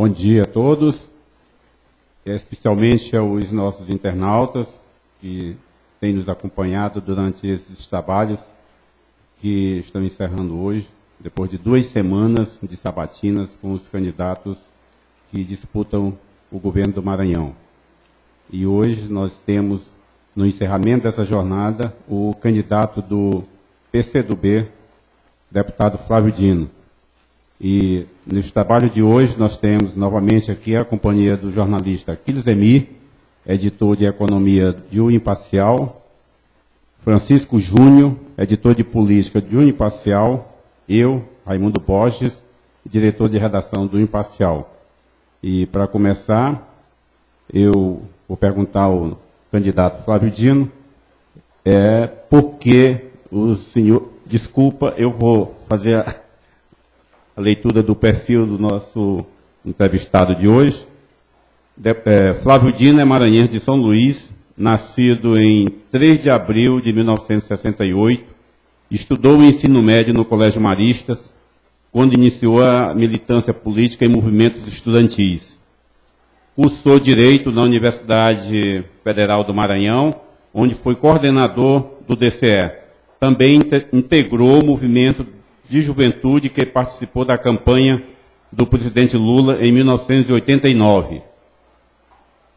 Bom dia a todos, especialmente aos nossos internautas que têm nos acompanhado durante esses trabalhos que estão encerrando hoje, depois de 2 semanas de sabatinas com os candidatos que disputam o governo do Maranhão. E hoje nós temos, no encerramento dessa jornada, o candidato do PCdoB, deputado Flávio Dino. E nesse trabalho de hoje nós temos novamente aqui a companhia do jornalista Aquiles Emir, editor de economia de O Imparcial, Francisco Júnior, editor de política de O Imparcial, eu, Raimundo Borges, diretor de redação do Imparcial. E para começar, eu vou perguntar ao candidato Flávio Dino, por que o senhor... Desculpa, eu vou fazer a leitura do perfil do nosso entrevistado de hoje. Flávio Dino é maranhense de São Luís, nascido em 3 de abril de 1968, estudou o ensino médio no Colégio Maristas, quando iniciou a militância política em movimentos estudantis. Cursou Direito na Universidade Federal do Maranhão, onde foi coordenador do DCE. Também integrou o movimento de juventude que participou da campanha do presidente Lula em 1989.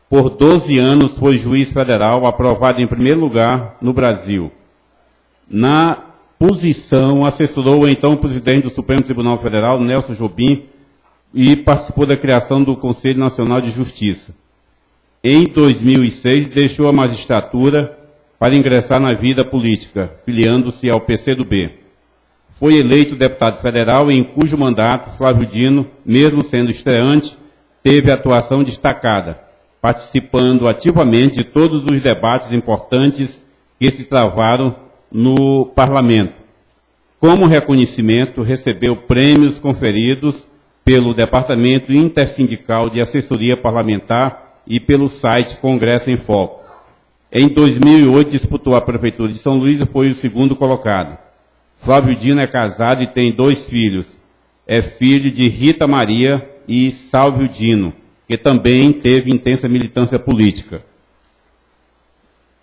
Por 12 anos foi juiz federal, aprovado em primeiro lugar no Brasil. Na posição, assessorou então o presidente do Supremo Tribunal Federal, Nelson Jobim, e participou da criação do Conselho Nacional de Justiça. Em 2006, deixou a magistratura para ingressar na vida política, filiando-se ao PCdoB. Foi eleito deputado federal, em cujo mandato Flávio Dino, mesmo sendo estreante, teve atuação destacada, participando ativamente de todos os debates importantes que se travaram no Parlamento. Como reconhecimento, recebeu prêmios conferidos pelo Departamento Intersindical de Assessoria Parlamentar e pelo site Congresso em Foco. Em 2008, disputou a Prefeitura de São Luís e foi o segundo colocado. Flávio Dino é casado e tem 2 filhos. É filho de Rita Maria e Sálvio Dino, que também teve intensa militância política.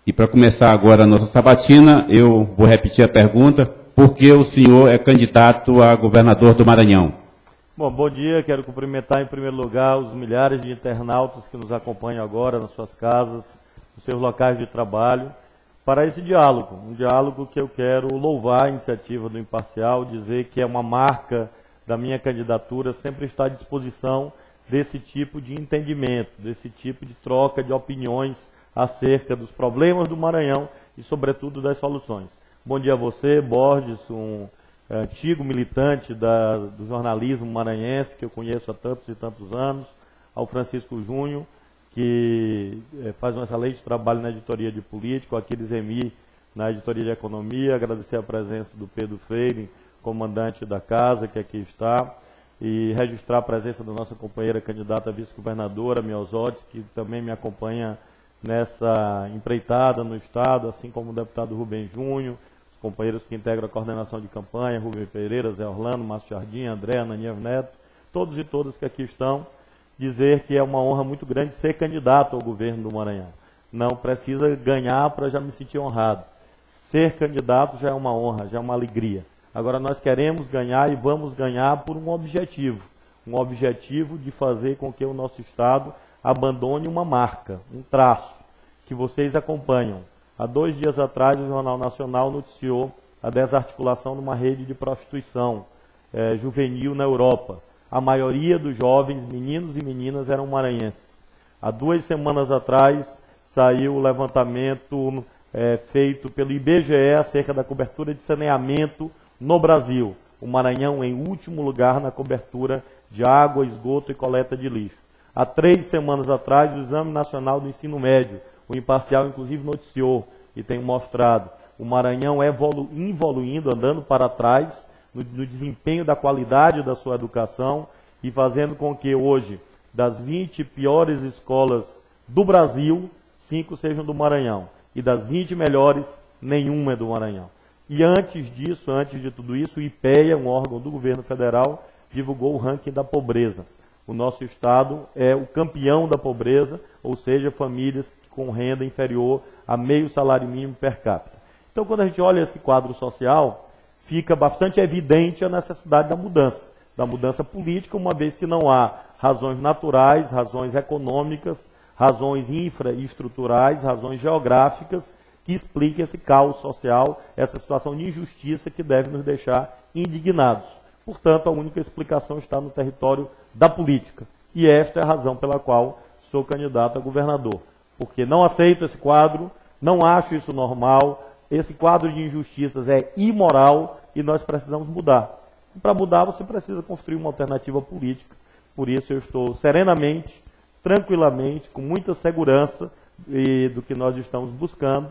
E para começar agora a nossa sabatina, eu vou repetir a pergunta: por que o senhor é candidato a governador do Maranhão? Bom dia, quero cumprimentar em primeiro lugar os milhares de internautas que nos acompanham agora nas suas casas, nos seus locais de trabalho, para esse diálogo, um diálogo que eu quero louvar a iniciativa do Imparcial, dizer que é uma marca da minha candidatura, sempre estar à disposição desse tipo de entendimento, desse tipo de troca de opiniões acerca dos problemas do Maranhão e, sobretudo, das soluções. Bom dia a você, Borges, um antigo militante do jornalismo maranhense, que eu conheço há tantos e tantos anos, ao Francisco Júnior, que faz um excelente trabalho na editoria de política, o Aquiles Emir na editoria de economia, agradecer a presença do Pedro Freire, comandante da casa, que aqui está, e registrar a presença da nossa companheira candidata a vice-governadora, Miosotes, que também me acompanha nessa empreitada no Estado, assim como o deputado Rubem Júnior, os companheiros que integram a coordenação de campanha, Rubem Pereira, Zé Orlando, Márcio Jardim, André, Ananias Neto, todos e todas que aqui estão, dizer que é uma honra muito grande ser candidato ao governo do Maranhão. Não precisa ganhar para já me sentir honrado. Ser candidato já é uma honra, já é uma alegria. Agora nós queremos ganhar e vamos ganhar por um objetivo de fazer com que o nosso Estado abandone uma marca, um traço, que vocês acompanham. Há 2 dias atrás o Jornal Nacional noticiou a desarticulação de uma rede de prostituição juvenil na Europa. A maioria dos jovens, meninos e meninas, eram maranhenses. Há 2 semanas atrás saiu o levantamento feito pelo IBGE acerca da cobertura de saneamento no Brasil. O Maranhão em último lugar na cobertura de água, esgoto e coleta de lixo. Há 3 semanas atrás, o Exame Nacional do Ensino Médio, o Imparcial inclusive noticiou e tem mostrado, o Maranhão evoluindo, andando para trás, no desempenho da qualidade da sua educação e fazendo com que hoje, das 20 piores escolas do Brasil, 5 sejam do Maranhão. E das 20 melhores, nenhuma é do Maranhão. E antes disso, antes de tudo isso, o IPEA, um órgão do governo federal, divulgou o ranking da pobreza. O nosso estado é o campeão da pobreza, ou seja, famílias com renda inferior a meio salário mínimo per capita. Então, quando a gente olha esse quadro social, fica bastante evidente a necessidade da mudança política, uma vez que não há razões naturais, razões econômicas, razões infraestruturais, razões geográficas que expliquem esse caos social, essa situação de injustiça que deve nos deixar indignados. Portanto, a única explicação está no território da política. E esta é a razão pela qual sou candidato a governador. Porque não aceito esse quadro, não acho isso normal, esse quadro de injustiças é imoral e nós precisamos mudar. E para mudar, você precisa construir uma alternativa política. Por isso, eu estou serenamente, tranquilamente, com muita segurança do que nós estamos buscando,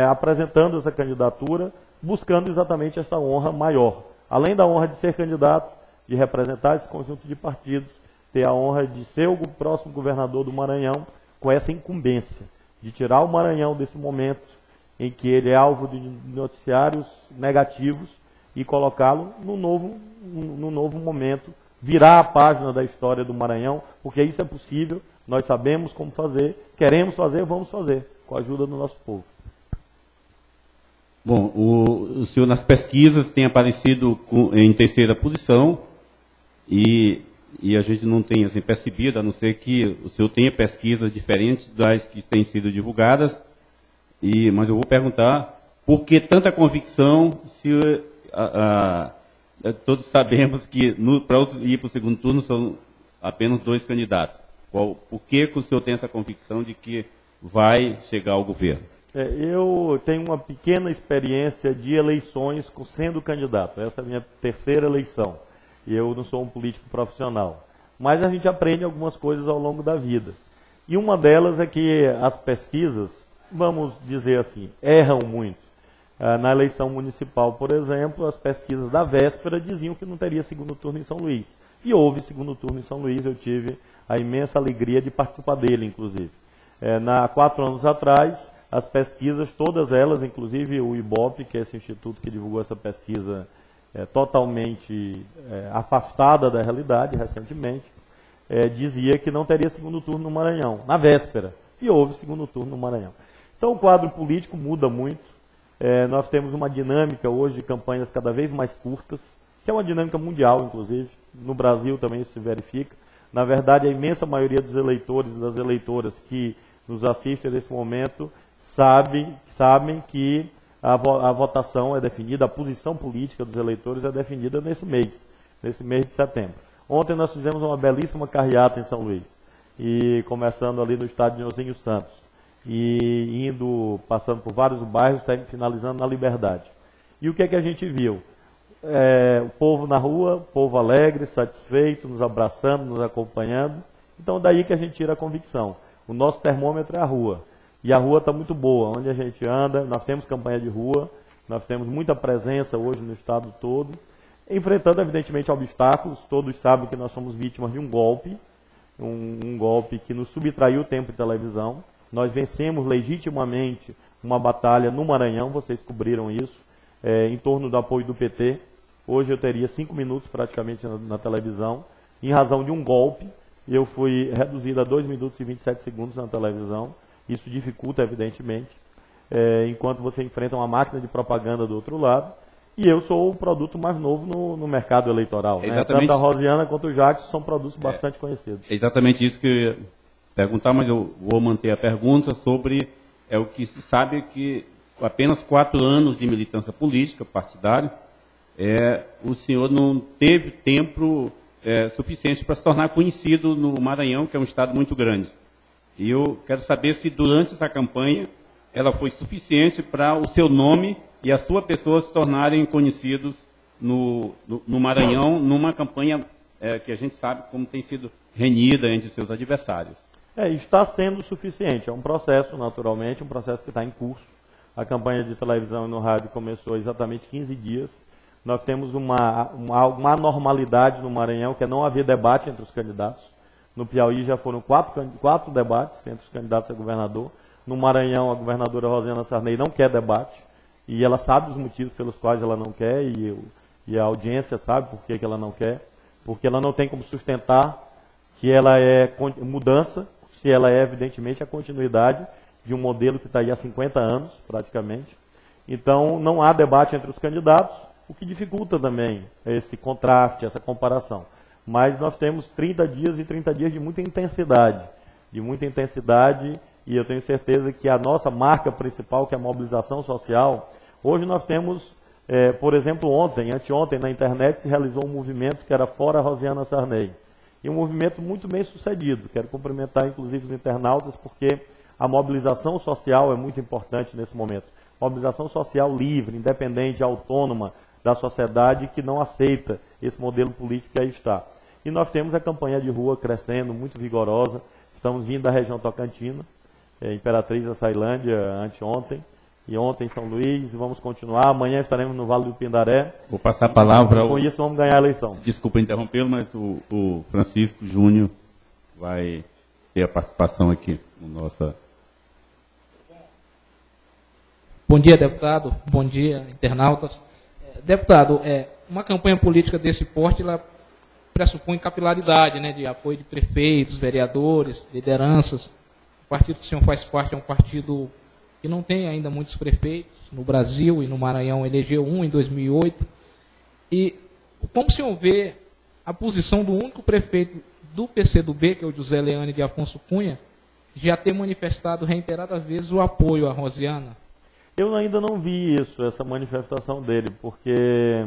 apresentando essa candidatura, buscando exatamente essa honra maior. Além da honra de ser candidato, de representar esse conjunto de partidos, ter a honra de ser o próximo governador do Maranhão, com essa incumbência, de tirar o Maranhão desse momento em que ele é alvo de noticiários negativos e colocá-lo no novo momento, virar a página da história do Maranhão, porque isso é possível, nós sabemos como fazer, queremos fazer, vamos fazer, com a ajuda do nosso povo. Bom, o senhor nas pesquisas tem aparecido em terceira posição e a gente não tem assim, percebido, a não ser que o senhor tenha pesquisas diferentes das que têm sido divulgadas, mas eu vou perguntar por que tanta convicção se todos sabemos que para ir para o segundo turno são apenas 2 candidatos. Por que o senhor tem essa convicção de que vai chegar ao governo? Eu tenho uma pequena experiência de eleições sendo candidato. Essa é a minha terceira eleição. E eu não sou um político profissional. Mas a gente aprende algumas coisas ao longo da vida. E uma delas é que as pesquisas, vamos dizer assim, erram muito. Na eleição municipal, por exemplo, as pesquisas da véspera diziam que não teria segundo turno em São Luís. E houve segundo turno em São Luís, eu tive a imensa alegria de participar dele, inclusive. 4 anos atrás, as pesquisas, todas elas, inclusive o IBOP, que é esse instituto que divulgou essa pesquisa totalmente afastada da realidade, recentemente, dizia que não teria segundo turno no Maranhão, na véspera. E houve segundo turno no Maranhão. Então o quadro político muda muito. Nós temos uma dinâmica hoje de campanhas cada vez mais curtas, que é uma dinâmica mundial, inclusive. No Brasil também isso se verifica. Na verdade, a imensa maioria dos eleitores e das eleitoras que nos assistem nesse momento sabem que a votação é definida, a posição política dos eleitores é definida nesse mês de setembro. Ontem nós fizemos uma belíssima carreata em São Luís, e começando ali no estádio de Nhozinho Santos, e passando por vários bairros, finalizando na Liberdade. E o que é que a gente viu? O povo na rua, povo alegre, satisfeito, nos abraçando, nos acompanhando. Então daí que a gente tira a convicção. O nosso termômetro é a rua. E a rua está muito boa, onde a gente anda, nós temos campanha de rua, nós temos muita presença hoje no estado todo, enfrentando evidentemente obstáculos. Todos sabem que nós somos vítimas de um golpe, um golpe que nos subtraiu o tempo de televisão. Nós vencemos legitimamente uma batalha no Maranhão, vocês cobriram isso, em torno do apoio do PT. Hoje eu teria 5 minutos praticamente na televisão, em razão de um golpe. Eu fui reduzido a 2 minutos e 27 segundos na televisão. Isso dificulta, evidentemente, enquanto você enfrenta uma máquina de propaganda do outro lado. E eu sou o produto mais novo no mercado eleitoral. Né? Tanto a Rosiana quanto o Jacques são produtos bastante conhecidos. É exatamente isso que eu ia perguntar, mas eu vou manter a pergunta sobre o que se sabe que apenas 4 anos de militância política, partidária, o senhor não teve tempo suficiente para se tornar conhecido no Maranhão, que é um estado muito grande. E eu quero saber se durante essa campanha ela foi suficiente para o seu nome e a sua pessoa se tornarem conhecidos no Maranhão, numa campanha que a gente sabe como tem sido renhida entre seus adversários. Está sendo suficiente. É um processo, naturalmente, um processo que está em curso. A campanha de televisão e no rádio começou exatamente 15 dias. Nós temos uma anormalidade no Maranhão, que é não haver debate entre os candidatos. No Piauí já foram 4 debates entre os candidatos a governador. No Maranhão, a governadora Rosiana Sarney não quer debate. E ela sabe os motivos pelos quais ela não quer, e a audiência sabe por que ela não quer. Porque ela não tem como sustentar que ela é mudança, se ela é evidentemente a continuidade de um modelo que está aí há 50 anos, praticamente. Então, não há debate entre os candidatos, o que dificulta também esse contraste, essa comparação. Mas nós temos 30 dias e 30 dias de muita intensidade, e eu tenho certeza que a nossa marca principal, que é a mobilização social, hoje nós temos, por exemplo, anteontem na internet se realizou um movimento que era Fora Rosiana Sarney, e um movimento muito bem sucedido. Quero cumprimentar inclusive os internautas, porque a mobilização social é muito importante nesse momento. Mobilização social livre, independente, autônoma da sociedade que não aceita esse modelo político que aí está. E nós temos a campanha de rua crescendo, muito vigorosa. Estamos vindo da região Tocantina, Imperatriz, Açailândia, anteontem, e ontem em São Luís, e vamos continuar. Amanhã estaremos no Vale do Pindaré. Vou passar a palavra. Com isso vamos ganhar a eleição. Desculpa interrompê-lo, mas o Francisco Júnior vai ter a participação aqui no nosso... Bom dia, deputado. Bom dia, internautas. Deputado, uma campanha política desse porte, ela pressupõe capilaridade, né, de apoio de prefeitos, vereadores, lideranças. O partido que o senhor faz parte é um partido que não tem ainda muitos prefeitos. No Brasil e no Maranhão elegeu um em 2008. E como o senhor vê a posição do único prefeito do PCdoB, que é o José Leane de Afonso Cunha, já ter manifestado reiteradas vezes o apoio à Rosiana? Eu ainda não vi isso, essa manifestação dele, porque,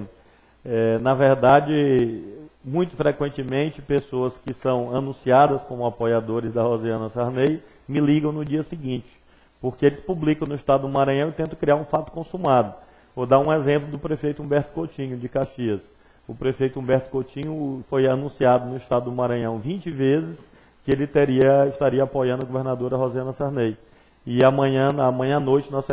na verdade, muito frequentemente, pessoas que são anunciadas como apoiadores da Rosiana Sarney me ligam no dia seguinte, porque eles publicam no estado do Maranhão e tentam criar um fato consumado. Vou dar um exemplo do prefeito Humberto Coutinho, de Caxias. O prefeito Humberto Coutinho foi anunciado no estado do Maranhão 20 vezes que ele estaria apoiando a governadora Rosiana Sarney. E amanhã à noite nós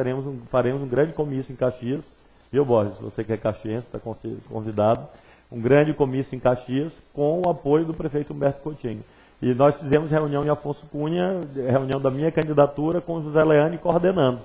faremos um grande comício em Caxias, viu, Borges? Você que é caxiense, está convidado. Um grande comício em Caxias com o apoio do prefeito Humberto Coutinho. E nós fizemos reunião em Afonso Cunha, reunião da minha candidatura com José Leane coordenando,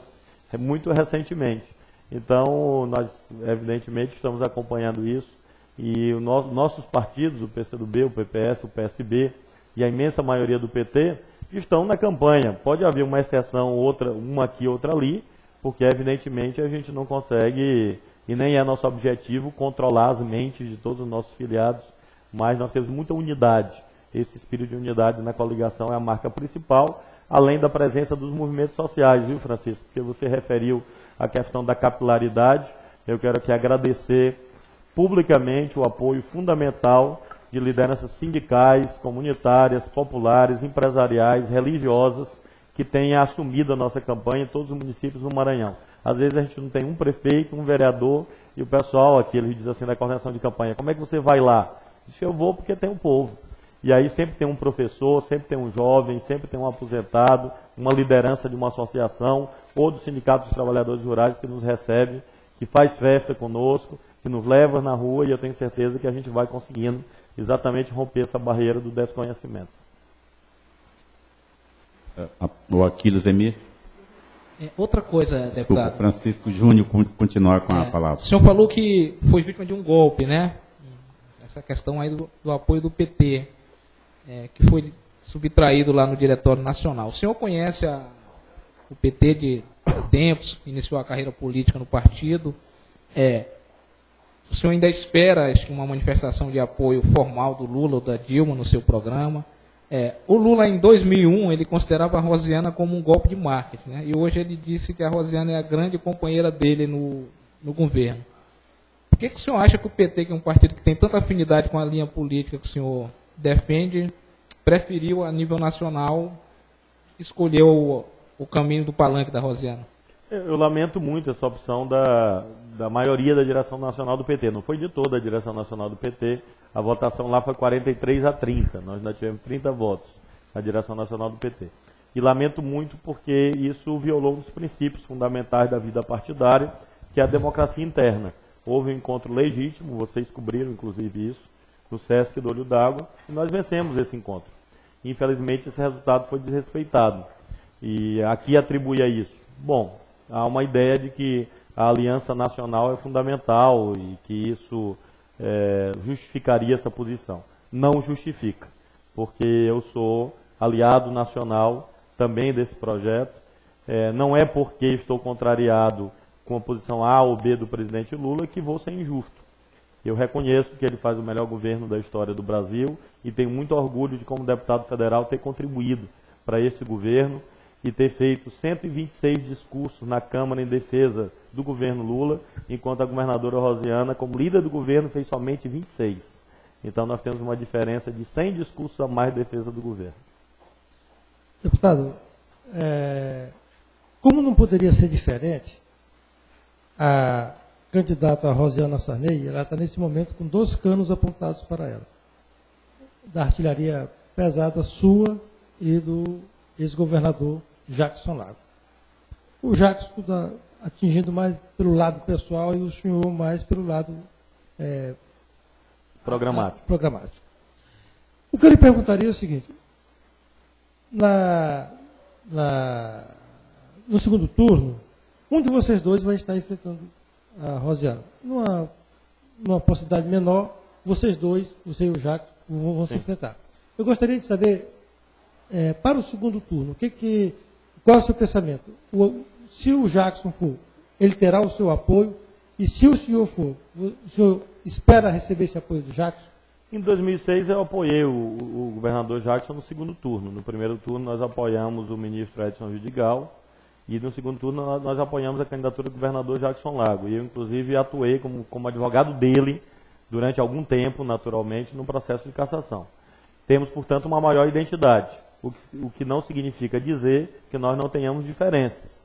muito recentemente. Então, nós evidentemente estamos acompanhando isso. E nossos partidos, o PCdoB, o PPS, o PSB e a imensa maioria do PT, estão na campanha. Pode haver uma exceção, outra, uma aqui, outra ali, porque evidentemente a gente não consegue, e nem é nosso objetivo, controlar as mentes de todos os nossos filiados, mas nós temos muita unidade. Esse espírito de unidade na coligação é a marca principal, além da presença dos movimentos sociais, viu, Francisco? Porque você referiu a questão da capilaridade. Eu quero aqui agradecer publicamente o apoio fundamental de lideranças sindicais, comunitárias, populares, empresariais, religiosas, que têm assumido a nossa campanha em todos os municípios do Maranhão. Às vezes a gente não tem um prefeito, um vereador, e o pessoal aqui, ele diz assim, da coordenação de campanha, como é que você vai lá? Diz, eu vou porque tem um povo. E aí sempre tem um professor, sempre tem um jovem, sempre tem um aposentado, uma liderança de uma associação, ou do Sindicato dos Trabalhadores Rurais que nos recebe, que faz festa conosco, que nos leva na rua, e eu tenho certeza que a gente vai conseguindo exatamente romper essa barreira do desconhecimento. O Aquiles Emir. Outra coisa, deputado. Desculpa, Francisco Júnior continuar com a palavra. O senhor falou que foi vítima de um golpe, né? Essa questão aí do apoio do PT, que foi subtraído lá no Diretório Nacional. O senhor conhece o PT de tempos, iniciou a carreira política no partido. O senhor ainda espera uma manifestação de apoio formal do Lula ou da Dilma no seu programa? O Lula, em 2001, ele considerava a Rosiana como um golpe de marketing, né? E hoje ele disse que a Rosiana é a grande companheira dele no governo. Por que o senhor acha que o PT, que é um partido que tem tanta afinidade com a linha política que o senhor defende, preferiu, a nível nacional, escolher o caminho do palanque da Rosiana? Eu lamento muito essa opção da maioria da direção nacional do PT. Não foi de toda a direção nacional do PT. A votação lá foi 43-30. Nós ainda tivemos 30 votos na direção nacional do PT. E lamento muito porque isso violou um dos princípios fundamentais da vida partidária, que é a democracia interna. Houve um encontro legítimo, vocês cobriram inclusive isso, no Sesc do Olho d'Água, e nós vencemos esse encontro. Infelizmente esse resultado foi desrespeitado. E aqui atribui a isso. Bom, há uma ideia de que a aliança nacional é fundamental e que isso justificaria essa posição. Não justifica. porque eu sou aliado nacional também desse projeto. Não é porque estou contrariado com a posição A ou B do presidente Lula que vou ser injusto. Eu reconheço que ele faz o melhor governo da história do Brasil e tenho muito orgulho de, como deputado federal, ter contribuído para esse governo e ter feito 126 discursos na Câmara em defesa do governo Lula, enquanto a governadora Rosiana, como líder do governo, fez somente 26. Então nós temos uma diferença de 100 discursos a mais de defesa do governo. Deputado, como não poderia ser diferente, a candidata Rosiana Sarney, ela está nesse momento com 2 canos apontados para ela, da artilharia pesada sua e do ex-governador Jackson Lago. O Jackson está atingindo mais pelo lado pessoal e o senhor mais pelo lado programático. O que eu lhe perguntaria é o seguinte: no segundo turno, um de vocês dois vai estar enfrentando a Rosiana. Numa possibilidade menor, vocês dois, você e o Jackson, vão se enfrentar. Eu gostaria de saber, para o segundo turno, qual é o seu pensamento? Se o Jackson for, ele terá o seu apoio, e se o senhor for, o senhor espera receber esse apoio do Jackson? Em 2006 eu apoiei o governador Jackson no segundo turno. No primeiro turno nós apoiamos o ministro Edson Vidigal e no segundo turno nós apoiamos a candidatura do governador Jackson Lago. E eu inclusive atuei como advogado dele durante algum tempo, naturalmente, no processo de cassação. Temos, portanto, uma maior identidade, o que não significa dizer que nós não tenhamos diferenças.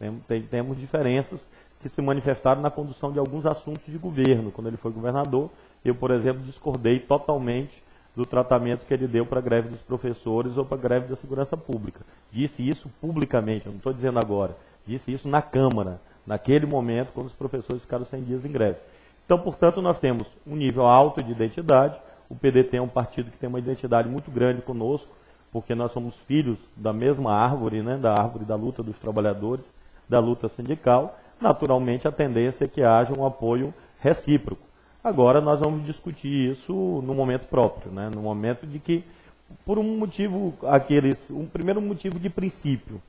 Temos diferenças que se manifestaram na condução de alguns assuntos de governo. Quando ele foi governador, eu, por exemplo, discordei totalmente do tratamento que ele deu para a greve dos professores ou para a greve da segurança pública. Disse isso publicamente, eu não estou dizendo agora, disse isso na Câmara, naquele momento, quando os professores ficaram 100 dias em greve. Então, portanto, nós temos um nível alto de identidade. O PDT é um partido que tem uma identidade muito grande conosco, porque nós somos filhos da mesma árvore, né, da árvore da luta dos trabalhadores, da luta sindical. Naturalmente, a tendência é que haja um apoio recíproco. Agora, nós vamos discutir isso no momento próprio, né, no momento de que, por um motivo, um primeiro motivo de princípio,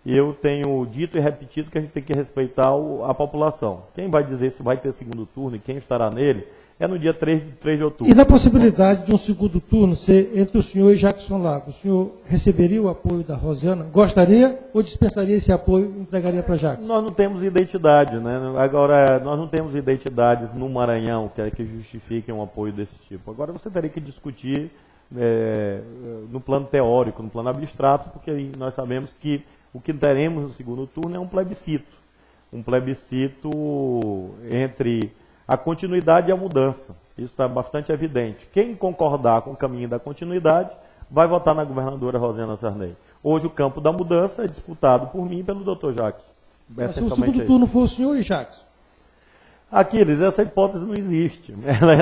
eu tenho dito e repetido que a gente tem que respeitar a população. Quem vai dizer se vai ter segundo turno e quem estará nele é no dia 3 de outubro. E na possibilidade de um segundo turno ser entre o senhor e Jackson Lago, o senhor receberia o apoio da Rosiana? Gostaria ou dispensaria esse apoio e entregaria para Jackson? Nós não temos identidade, né? Agora, nós não temos identidades no Maranhão que justifiquem um apoio desse tipo. Agora você teria que discutir no plano teórico, no plano abstrato, porque nós sabemos que o que teremos no segundo turno é um plebiscito. Um plebiscito entre a continuidade e a mudança. Isso está bastante evidente. Quem concordar com o caminho da continuidade vai votar na governadora Rosiana Sarney. Hoje o campo da mudança é disputado por mim e pelo Dr. Jackson. Mas se o segundo turno for o senhor e Jackson? Aquiles, essa hipótese não existe.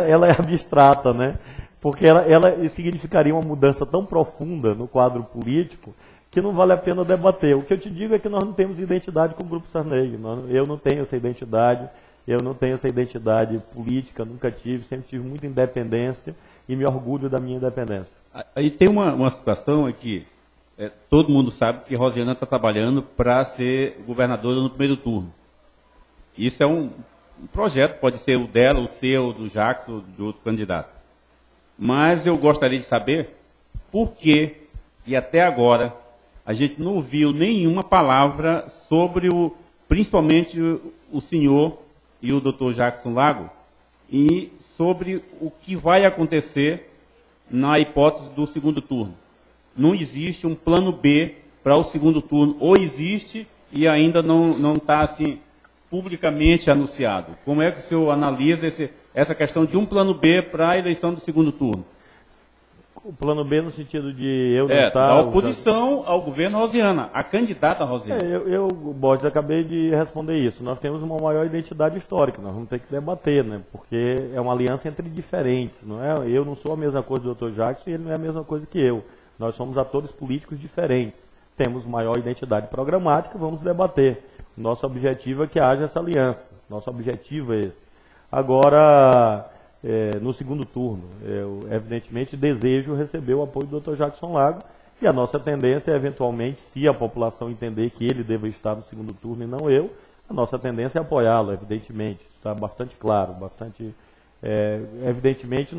Ela é abstrata, né? Porque ela significaria uma mudança tão profunda no quadro político que não vale a pena debater. O que eu te digo é que nós não temos identidade com o Grupo Sarney. Eu não tenho essa identidade. Eu não tenho essa identidade política, nunca tive, sempre tive muita independência e me orgulho da minha independência. Aí tem uma situação aqui, todo mundo sabe que Rosiana está trabalhando para ser governadora no primeiro turno. Isso é um projeto, pode ser o dela, o seu, do Jackson, ou de outro candidato. Mas eu gostaria de saber por que, e até agora, a gente não ouviu nenhuma palavra sobre principalmente o senhor e o Dr. Jackson Lago, e sobre o que vai acontecer na hipótese do segundo turno. Não existe um plano B para o segundo turno, ou existe e ainda não está assim, publicamente anunciado. Como é que o senhor analisa essa questão de um plano B para a eleição do segundo turno? O plano B no sentido de eu não estar... da oposição ao governo Rosiana, a candidata Rosiana. Borges, acabei de responder isso. Nós temos uma maior identidade histórica, nós vamos ter que debater, né? Porque é uma aliança entre diferentes, não é? Eu não sou a mesma coisa do Dr. Jackson e ele não é a mesma coisa que eu. Nós somos atores políticos diferentes. Temos maior identidade programática, vamos debater. Nosso objetivo é que haja essa aliança. Nosso objetivo é esse. Agora, no segundo turno. Eu, evidentemente, desejo receber o apoio do Dr. Jackson Lago, e a nossa tendência é, eventualmente, se a população entender que ele deva estar no segundo turno e não eu, a nossa tendência é apoiá-lo, evidentemente. Está bastante claro, bastante... evidentemente,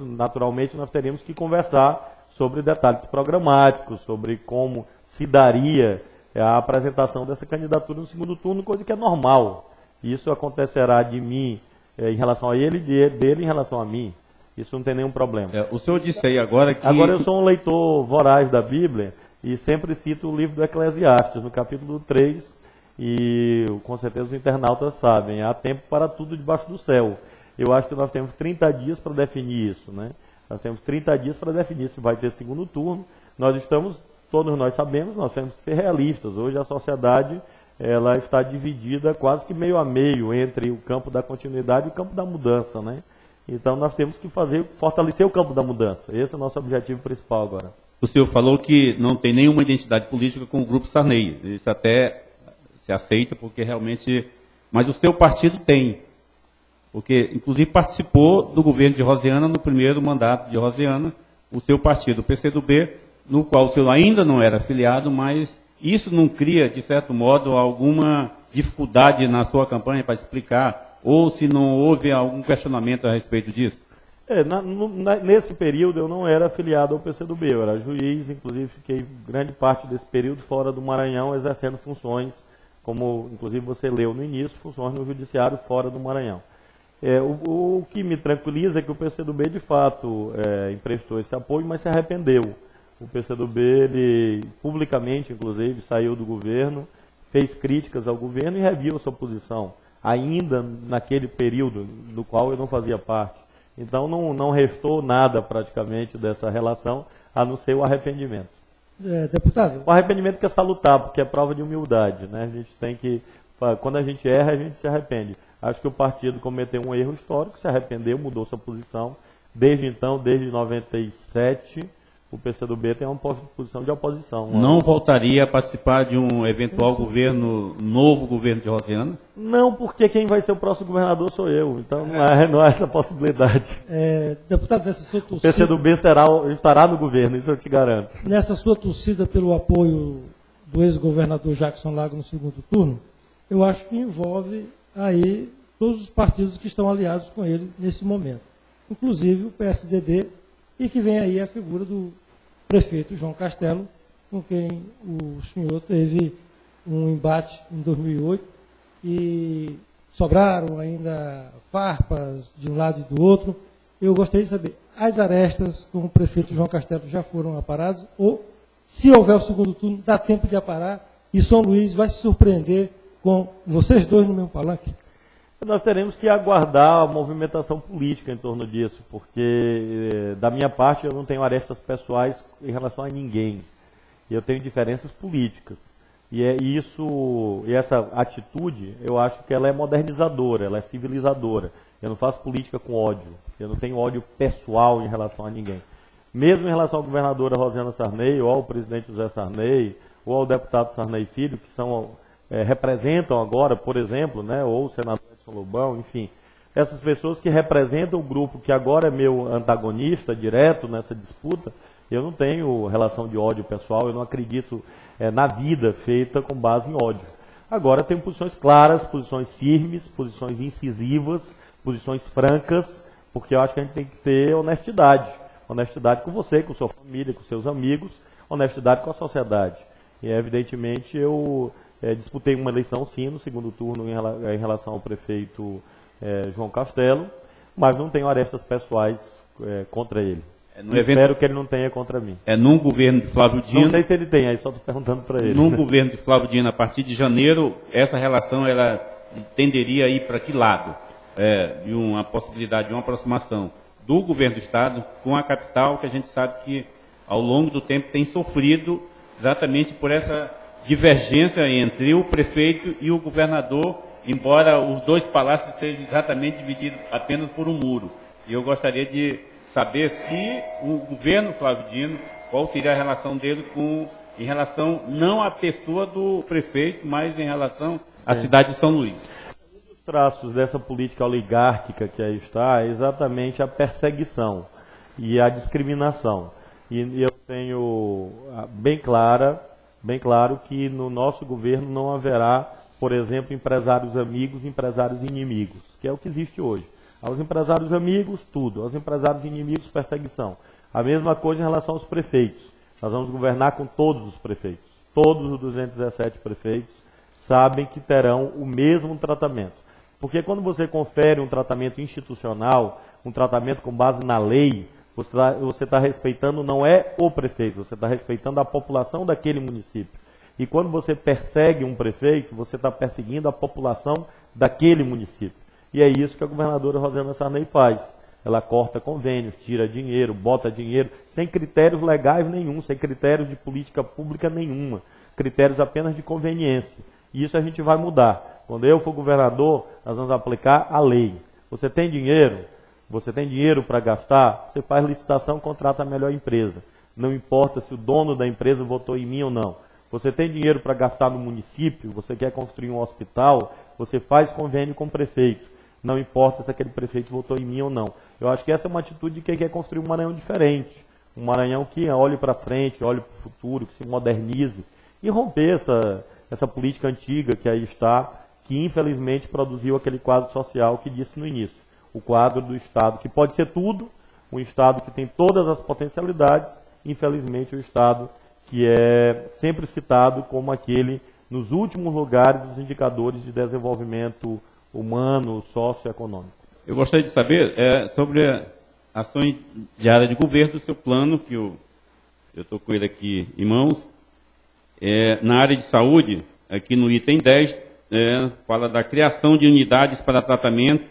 naturalmente, nós teríamos que conversar sobre detalhes programáticos, sobre como se daria a apresentação dessa candidatura no segundo turno, coisa que é normal. Isso acontecerá de mim em relação a ele e dele em relação a mim. Isso não tem nenhum problema. O senhor disse aí agora que... Agora eu sou um leitor voraz da Bíblia e sempre cito o livro do Eclesiastes, no capítulo 3, e com certeza os internautas sabem, há tempo para tudo debaixo do céu. Eu acho que nós temos 30 dias para definir isso, né? Nós temos 30 dias para definir se vai ter segundo turno. Todos nós sabemos, nós temos que ser realistas. Hoje a sociedade ela está dividida quase que meio a meio entre o campo da continuidade e o campo da mudança, né? Então nós temos que fortalecer o campo da mudança. Esse é o nosso objetivo principal agora. O senhor falou que não tem nenhuma identidade política com o Grupo Sarney. Isso até se aceita, porque realmente... Mas o seu partido tem. Porque, inclusive, participou do governo de Rosiana, no primeiro mandato de Rosiana, o seu partido, o PCdoB, no qual o senhor ainda não era afiliado, mas isso não cria, de certo modo, alguma dificuldade na sua campanha para explicar, ou se não houve algum questionamento a respeito disso? Nesse período eu não era afiliado ao PCdoB, eu era juiz, inclusive fiquei grande parte desse período fora do Maranhão, exercendo funções, como inclusive você leu no início, funções no judiciário fora do Maranhão. O que me tranquiliza é que o PCdoB, de fato, emprestou esse apoio, mas se arrependeu. O PCdoB, ele, publicamente, inclusive, saiu do governo, fez críticas ao governo e reviu a sua posição, ainda naquele período do qual eu não fazia parte. Então, não restou nada, praticamente, dessa relação, a não ser o arrependimento. Deputado? O arrependimento que é salutar, porque é prova de humildade, né? A gente tem que, quando a gente erra, a gente se arrepende. Acho que o partido cometeu um erro histórico, se arrependeu, mudou sua posição. Desde então, desde 97, o PCdoB tem uma posição de oposição. Não voltaria a participar de um eventual novo governo de Rosiana? Não, porque quem vai ser o próximo governador sou eu. Então não há essa possibilidade. Deputado, nessa sua torcida... O PCdoB estará no governo, isso eu te garanto. Nessa sua torcida pelo apoio do ex-governador Jackson Lago no segundo turno, eu acho que envolve aí todos os partidos que estão aliados com ele nesse momento, inclusive o PSDB, e que vem aí a figura do prefeito João Castelo, com quem o senhor teve um embate em 2008, e sobraram ainda farpas de um lado e do outro. Eu gostaria de saber, as arestas com o prefeito João Castelo já foram aparadas, ou, se houver o segundo turno, dá tempo de aparar, e São Luís vai se surpreender com vocês dois no mesmo palanque? Nós teremos que aguardar a movimentação política em torno disso, porque da minha parte eu não tenho arestas pessoais em relação a ninguém. Eu tenho diferenças políticas. E essa atitude, eu acho que ela é modernizadora, ela é civilizadora. Eu não faço política com ódio. Eu não tenho ódio pessoal em relação a ninguém. Mesmo em relação à governadora Rosiana Sarney, ou ao presidente José Sarney, ou ao deputado Sarney Filho, que representam agora, por exemplo, né, ou o senador Edson Lobão, enfim, essas pessoas que representam o grupo que agora é meu antagonista direto nessa disputa, eu não tenho relação de ódio pessoal, eu não acredito na vida feita com base em ódio. Agora tenho posições claras, posições firmes, posições incisivas, posições francas, porque eu acho que a gente tem que ter honestidade. Honestidade com você, com sua família, com seus amigos, honestidade com a sociedade. E evidentemente eu disputei uma eleição, sim, no segundo turno em relação ao prefeito João Castelo, mas não tenho arestas pessoais contra ele. Espero que ele não tenha contra mim. Num governo de Flávio Dino... Não sei se ele tem, aí só estou perguntando para ele. Num governo de Flávio Dino, a partir de janeiro, essa relação ela tenderia a ir para que lado? De uma possibilidade de uma aproximação do governo do Estado com a capital, que a gente sabe que, ao longo do tempo, tem sofrido exatamente por essa divergência entre o prefeito e o governador, embora os dois palácios sejam exatamente divididos apenas por um muro. E eu gostaria de saber se o governo Flávio Dino, qual seria a relação dele em relação não à pessoa do prefeito, mas em relação à cidade de São Luís. traços dessa política oligárquica que aí está é exatamente a perseguição e a discriminação. E eu tenho bem claro que no nosso governo não haverá, por exemplo, empresários amigos e empresários inimigos, que é o que existe hoje. Aos empresários amigos, tudo. Aos empresários inimigos, perseguição. A mesma coisa em relação aos prefeitos. Nós vamos governar com todos os prefeitos. Todos os 217 prefeitos sabem que terão o mesmo tratamento. Porque quando você confere um tratamento institucional, um tratamento com base na lei, você está respeitando não é o prefeito, você está respeitando a população daquele município. E quando você persegue um prefeito, você está perseguindo a população daquele município. E é isso que a governadora Rosiana Sarney faz. Ela corta convênios, tira dinheiro, bota dinheiro, sem critérios legais nenhum, sem critérios de política pública nenhuma, critérios apenas de conveniência. E isso a gente vai mudar. Quando eu for governador, nós vamos aplicar a lei. Você tem dinheiro? Você tem dinheiro para gastar? Você faz licitação, contrata a melhor empresa. Não importa se o dono da empresa votou em mim ou não. Você tem dinheiro para gastar no município? Você quer construir um hospital? Você faz convênio com o prefeito. Não importa se aquele prefeito votou em mim ou não. Eu acho que essa é uma atitude de quem quer construir um Maranhão diferente. Um Maranhão que olhe para frente, olhe para o futuro, que se modernize. E romper essa política antiga que aí está, que infelizmente produziu aquele quadro social que disse no início. O quadro do Estado, que pode ser tudo, um Estado que tem todas as potencialidades, infelizmente o Estado que é sempre citado como aquele nos últimos lugares dos indicadores de desenvolvimento humano, socioeconômico. Eu gostaria de saber sobre ações de área de governo do seu plano, que eu estou com ele aqui em mãos. Na área de saúde, aqui no item 10, fala da criação de unidades para tratamento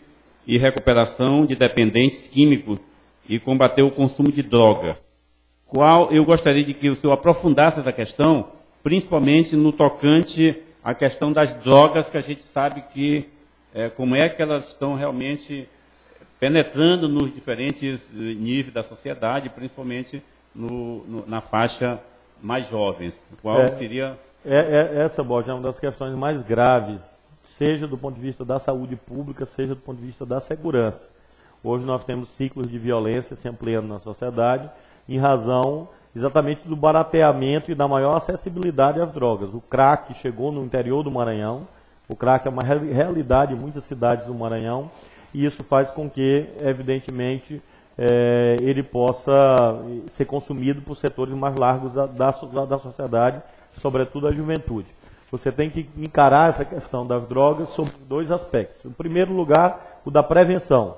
e recuperação de dependentes químicos e combater o consumo de droga. Eu gostaria de que o senhor aprofundasse essa questão, principalmente no tocante à questão das drogas, que a gente sabe que como é que elas estão realmente penetrando nos diferentes níveis da sociedade, principalmente na faixa mais jovens. Qual seria... Essa, Borja, é uma das questões mais graves, seja do ponto de vista da saúde pública, seja do ponto de vista da segurança. Hoje nós temos ciclos de violência se ampliando na sociedade, em razão exatamente do barateamento e da maior acessibilidade às drogas. O crack chegou no interior do Maranhão. O crack é uma realidade em muitas cidades do Maranhão e isso faz com que, evidentemente, ele possa ser consumido por setores mais largos da sociedade, sobretudo a juventude. Você tem que encarar essa questão das drogas sob dois aspectos. Em primeiro lugar, o da prevenção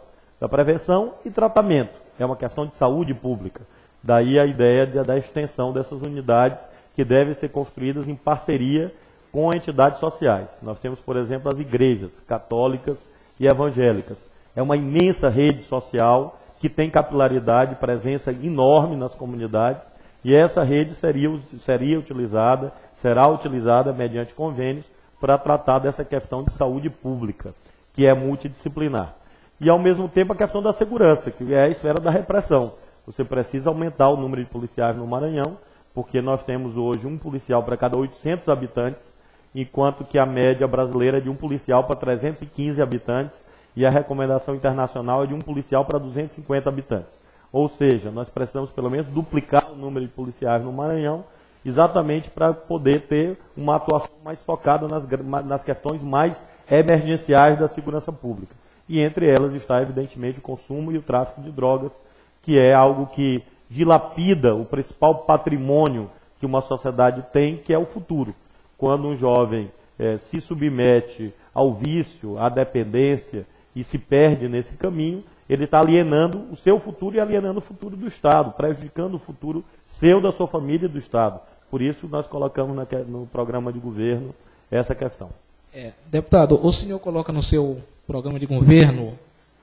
e tratamento. É uma questão de saúde pública. Daí a ideia da extensão dessas unidades que devem ser construídas em parceria com entidades sociais. Nós temos, por exemplo, as igrejas católicas e evangélicas. É uma imensa rede social que tem capilaridade, presença enorme nas comunidades, e essa rede será utilizada mediante convênios para tratar dessa questão de saúde pública, que é multidisciplinar. E, ao mesmo tempo, a questão da segurança, que é a esfera da repressão. Você precisa aumentar o número de policiais no Maranhão, porque nós temos hoje um policial para cada 800 habitantes, enquanto que a média brasileira é de um policial para 315 habitantes e a recomendação internacional é de um policial para 250 habitantes. Ou seja, nós precisamos pelo menos duplicar o número de policiais no Maranhão, exatamente para poder ter uma atuação mais focada nas questões mais emergenciais da segurança pública. E entre elas está, evidentemente, o consumo e o tráfico de drogas, que é algo que dilapida o principal patrimônio que uma sociedade tem, que é o futuro. Quando um jovem se submete ao vício, à dependência e se perde nesse caminho, ele está alienando o seu futuro e alienando o futuro do Estado, prejudicando o futuro seu, da sua família e do Estado. Por isso, nós colocamos no programa de governo essa questão. Deputado, o senhor coloca no seu programa de governo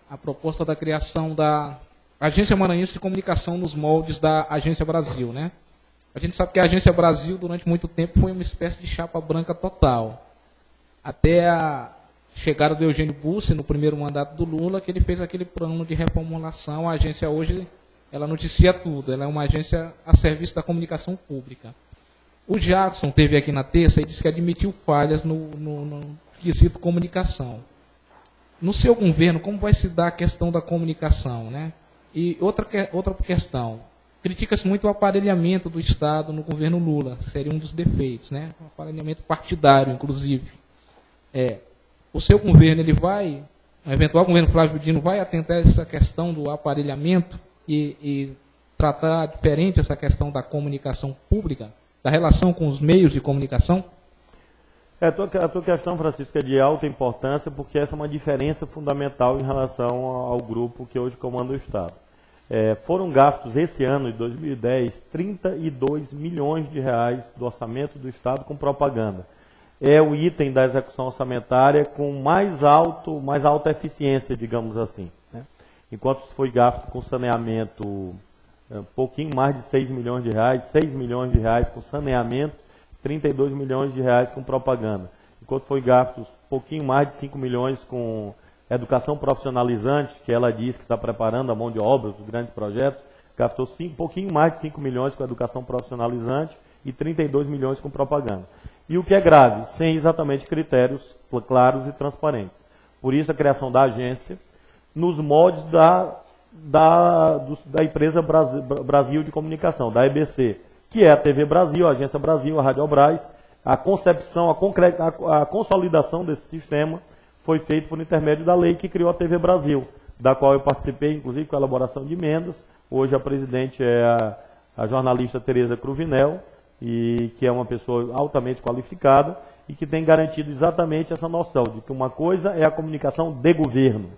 a proposta da criação da Agência Maranhense de Comunicação nos moldes da Agência Brasil, né? A gente sabe que a Agência Brasil, durante muito tempo, foi uma espécie de chapa branca total. Até a chegada do Eugênio Bussi, no primeiro mandato do Lula, que ele fez aquele plano de reformulação. A agência hoje, ela noticia tudo. Ela é uma agência a serviço da comunicação pública. O Jackson esteve aqui na terça e disse que admitiu falhas no quesito comunicação. no seu governo, como vai se dar a questão da comunicação, né? E outra questão, critica-se muito o aparelhamento do Estado no governo Lula, seria um dos defeitos, né? Um aparelhamento partidário, inclusive. O seu governo, o eventual governo Flávio Dino vai atentar essa questão do aparelhamento e tratar diferente essa questão da comunicação pública, da relação com os meios de comunicação? A tua questão, Francisco, é de alta importância, porque essa é uma diferença fundamental em relação ao grupo que hoje comanda o Estado. Foram gastos esse ano, de 2010, 32 milhões de reais do orçamento do Estado com propaganda. É o item da execução orçamentária com mais alta eficiência, digamos assim, né? Enquanto foi gasto com saneamento um pouquinho mais de 6 milhões de reais, 6 milhões de reais com saneamento, 32 milhões de reais com propaganda. Enquanto foi gasto um pouquinho mais de 5 milhões com educação profissionalizante, que ela diz que está preparando a mão de obra dos grandes projetos, gastou um pouquinho mais de 5 milhões com educação profissionalizante e 32 milhões com propaganda. E o que é grave, sem exatamente critérios claros e transparentes. Por isso a criação da agência, nos moldes da empresa Brasil de Comunicação, da EBC, que é a TV Brasil, a Agência Brasil, a Radiobras. A concepção, a consolidação desse sistema foi feita por intermédio da lei que criou a TV Brasil, da qual eu participei, inclusive, com a elaboração de emendas. Hoje a presidente é a jornalista Tereza Cruvinel, e que é uma pessoa altamente qualificada e que tem garantido exatamente essa noção de que uma coisa é a comunicação de governo,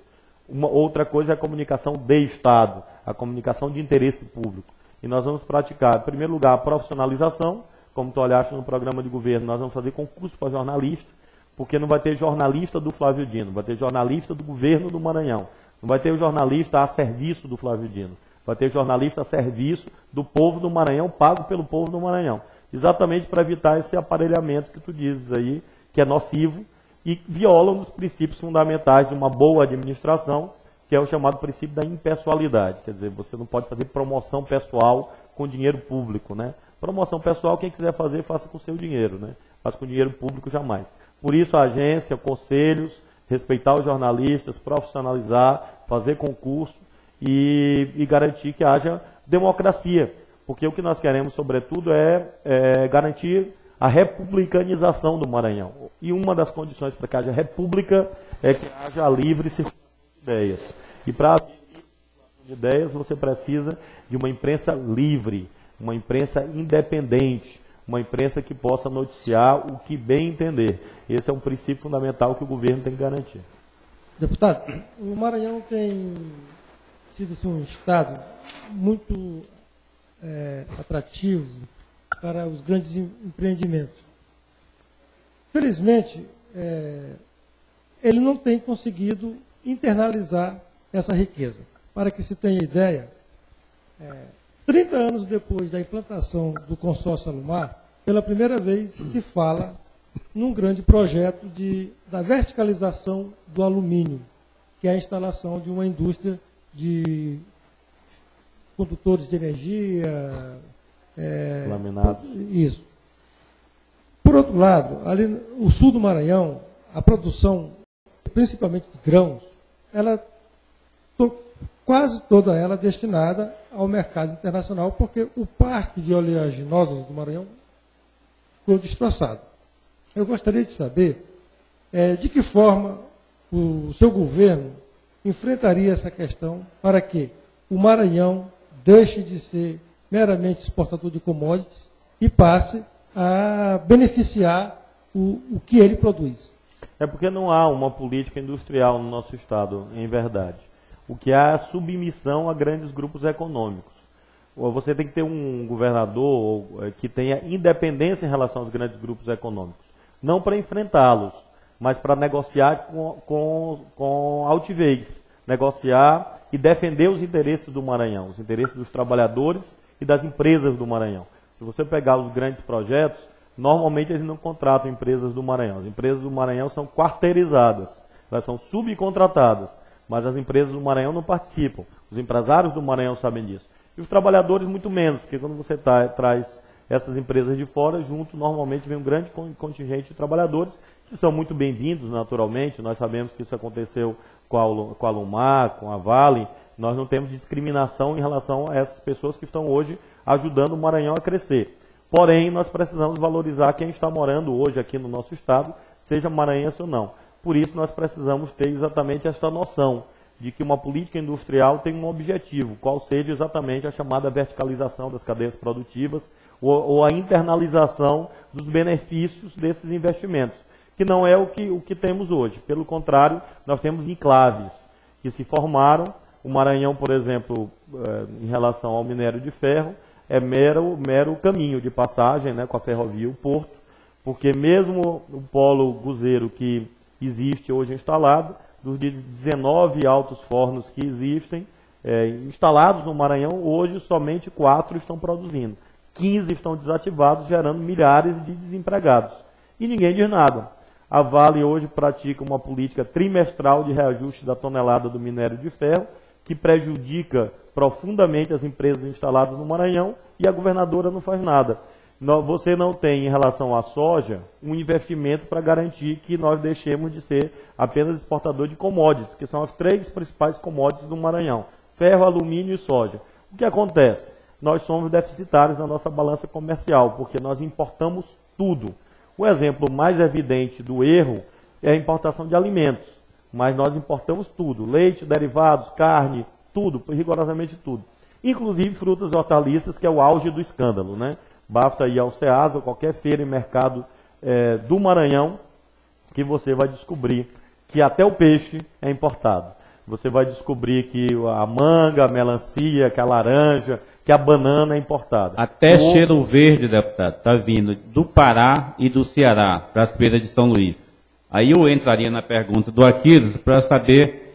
uma outra coisa é a comunicação de Estado, a comunicação de interesse público. E nós vamos praticar, em primeiro lugar, a profissionalização, como tu olhaste no programa de governo, nós vamos fazer concurso para jornalista, porque não vai ter jornalista do Flávio Dino, vai ter jornalista do governo do Maranhão, não vai ter o jornalista a serviço do Flávio Dino, vai ter jornalista a serviço do povo do Maranhão, pago pelo povo do Maranhão. Exatamente para evitar esse aparelhamento que tu dizes aí, que é nocivo e viola um dos princípios fundamentais de uma boa administração, que é o chamado princípio da impessoalidade. Quer dizer, você não pode fazer promoção pessoal com dinheiro público, né? Promoção pessoal, quem quiser fazer, faça com o seu dinheiro, né? Faça com dinheiro público jamais. Por isso a agência, conselhos, respeitar os jornalistas, profissionalizar, fazer concurso e garantir que haja democracia. Porque o que nós queremos, sobretudo, é garantir a republicanização do Maranhão. E uma das condições para que haja república é que haja livre circulação de ideias. E para haver livre circulação de ideias, você precisa de uma imprensa livre, uma imprensa independente, uma imprensa que possa noticiar o que bem entender. Esse é um princípio fundamental que o governo tem que garantir. Deputado, o Maranhão tem sido um estado muito atrativo para os grandes empreendimentos. Felizmente, ele não tem conseguido internalizar essa riqueza. Para que se tenha ideia, 30 anos depois da implantação do consórcio Alumar, pela primeira vez se fala num grande projeto da verticalização do alumínio, que é a instalação de uma indústria de condutores de energia, laminados. Isso. Por outro lado, ali no sul do Maranhão, a produção, principalmente de grãos, quase toda ela destinada ao mercado internacional, porque o parque de oleaginosas do Maranhão ficou destroçado. Eu gostaria de saber de que forma o seu governo enfrentaria essa questão para que o Maranhão deixe de ser meramente exportador de commodities e passe a beneficiar o que ele produz. É porque não há uma política industrial no nosso estado, em verdade. O que há é a submissão a grandes grupos econômicos. Você tem que ter um governador que tenha independência em relação aos grandes grupos econômicos. Não para enfrentá-los, mas para negociar com altivez. Negociar e defender os interesses do Maranhão, os interesses dos trabalhadores e das empresas do Maranhão. Se você pegar os grandes projetos, normalmente eles não contratam empresas do Maranhão. As empresas do Maranhão são quarteirizadas, elas são subcontratadas, mas as empresas do Maranhão não participam. Os empresários do Maranhão sabem disso. E os trabalhadores muito menos, porque quando você traz essas empresas de fora, junto normalmente vem um grande contingente de trabalhadores, que são muito bem-vindos naturalmente. Nós sabemos que isso aconteceu com a Alumar, com a Vale. Nós não temos discriminação em relação a essas pessoas que estão hoje ajudando o Maranhão a crescer. Porém, nós precisamos valorizar quem está morando hoje aqui no nosso estado, seja maranhense ou não. Por isso, nós precisamos ter exatamente esta noção de que uma política industrial tem um objetivo, qual seja exatamente a chamada verticalização das cadeias produtivas ou a internalização dos benefícios desses investimentos, que não é o que temos hoje. Pelo contrário, nós temos enclaves que se formaram. O Maranhão, por exemplo, em relação ao minério de ferro, é mero caminho de passagem, né, com a ferrovia e o porto, porque mesmo o polo guzeiro que existe hoje instalado, dos 19 altos fornos que existem, instalados no Maranhão, hoje somente 4 estão produzindo. 15 estão desativados, gerando milhares de desempregados. E ninguém diz nada. A Vale hoje pratica uma política trimestral de reajuste da tonelada do minério de ferro, que prejudica profundamente as empresas instaladas no Maranhão, e a governadora não faz nada. Você não tem, em relação à soja, um investimento para garantir que nós deixemos de ser apenas exportador de commodities, que são as 3 principais commodities do Maranhão: ferro, alumínio e soja. O que acontece? Nós somos deficitários na nossa balança comercial, porque nós importamos tudo. O exemplo mais evidente do erro é a importação de alimentos, mas nós importamos tudo: leite, derivados, carne, tudo, rigorosamente tudo. Inclusive frutas e hortaliças, que é o auge do escândalo, né? Basta ir ao Ceasa ou qualquer feira e mercado do Maranhão, que você vai descobrir que até o peixe é importado. Você vai descobrir que a manga, a melancia, que a laranja, que a banana é importada. Até cheiro verde, deputado, está vindo do Pará e do Ceará para as feiras de São Luís. Aí eu entraria na pergunta do Aquiles para saber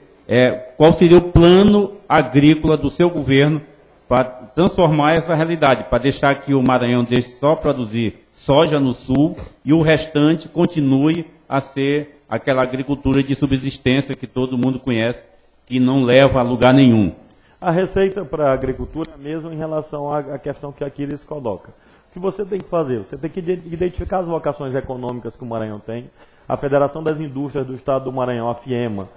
qual seria o plano agrícola do seu governo para transformar essa realidade, para deixar que o Maranhão deixe só produzir soja no sul e o restante continue a ser aquela agricultura de subsistência que todo mundo conhece, que não leva a lugar nenhum. A receita para a agricultura é mesmo em relação à questão que aqui eles colocam. O que você tem que fazer? Você tem que identificar as vocações econômicas que o Maranhão tem. A Federação das Indústrias do Estado do Maranhão, a FIEMA,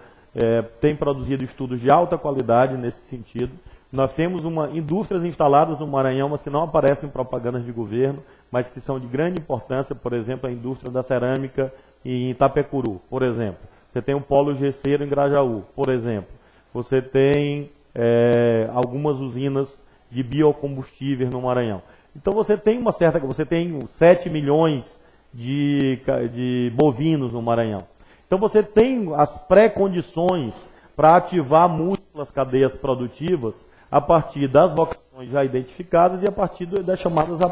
tem produzido estudos de alta qualidade nesse sentido. Nós temos indústrias instaladas no Maranhão, mas que não aparecem em propagandas de governo, mas que são de grande importância. Por exemplo, a indústria da cerâmica em Itapecuru, por exemplo. Você tem o polo gesseiro em Grajaú, por exemplo. Você tem algumas usinas de biocombustíveis no Maranhão. Então você tem você tem 7 milhões de bovinos no Maranhão. Então você tem as pré-condições para ativar múltiplas cadeias produtivas a partir das vocações já identificadas e a partir dos chamados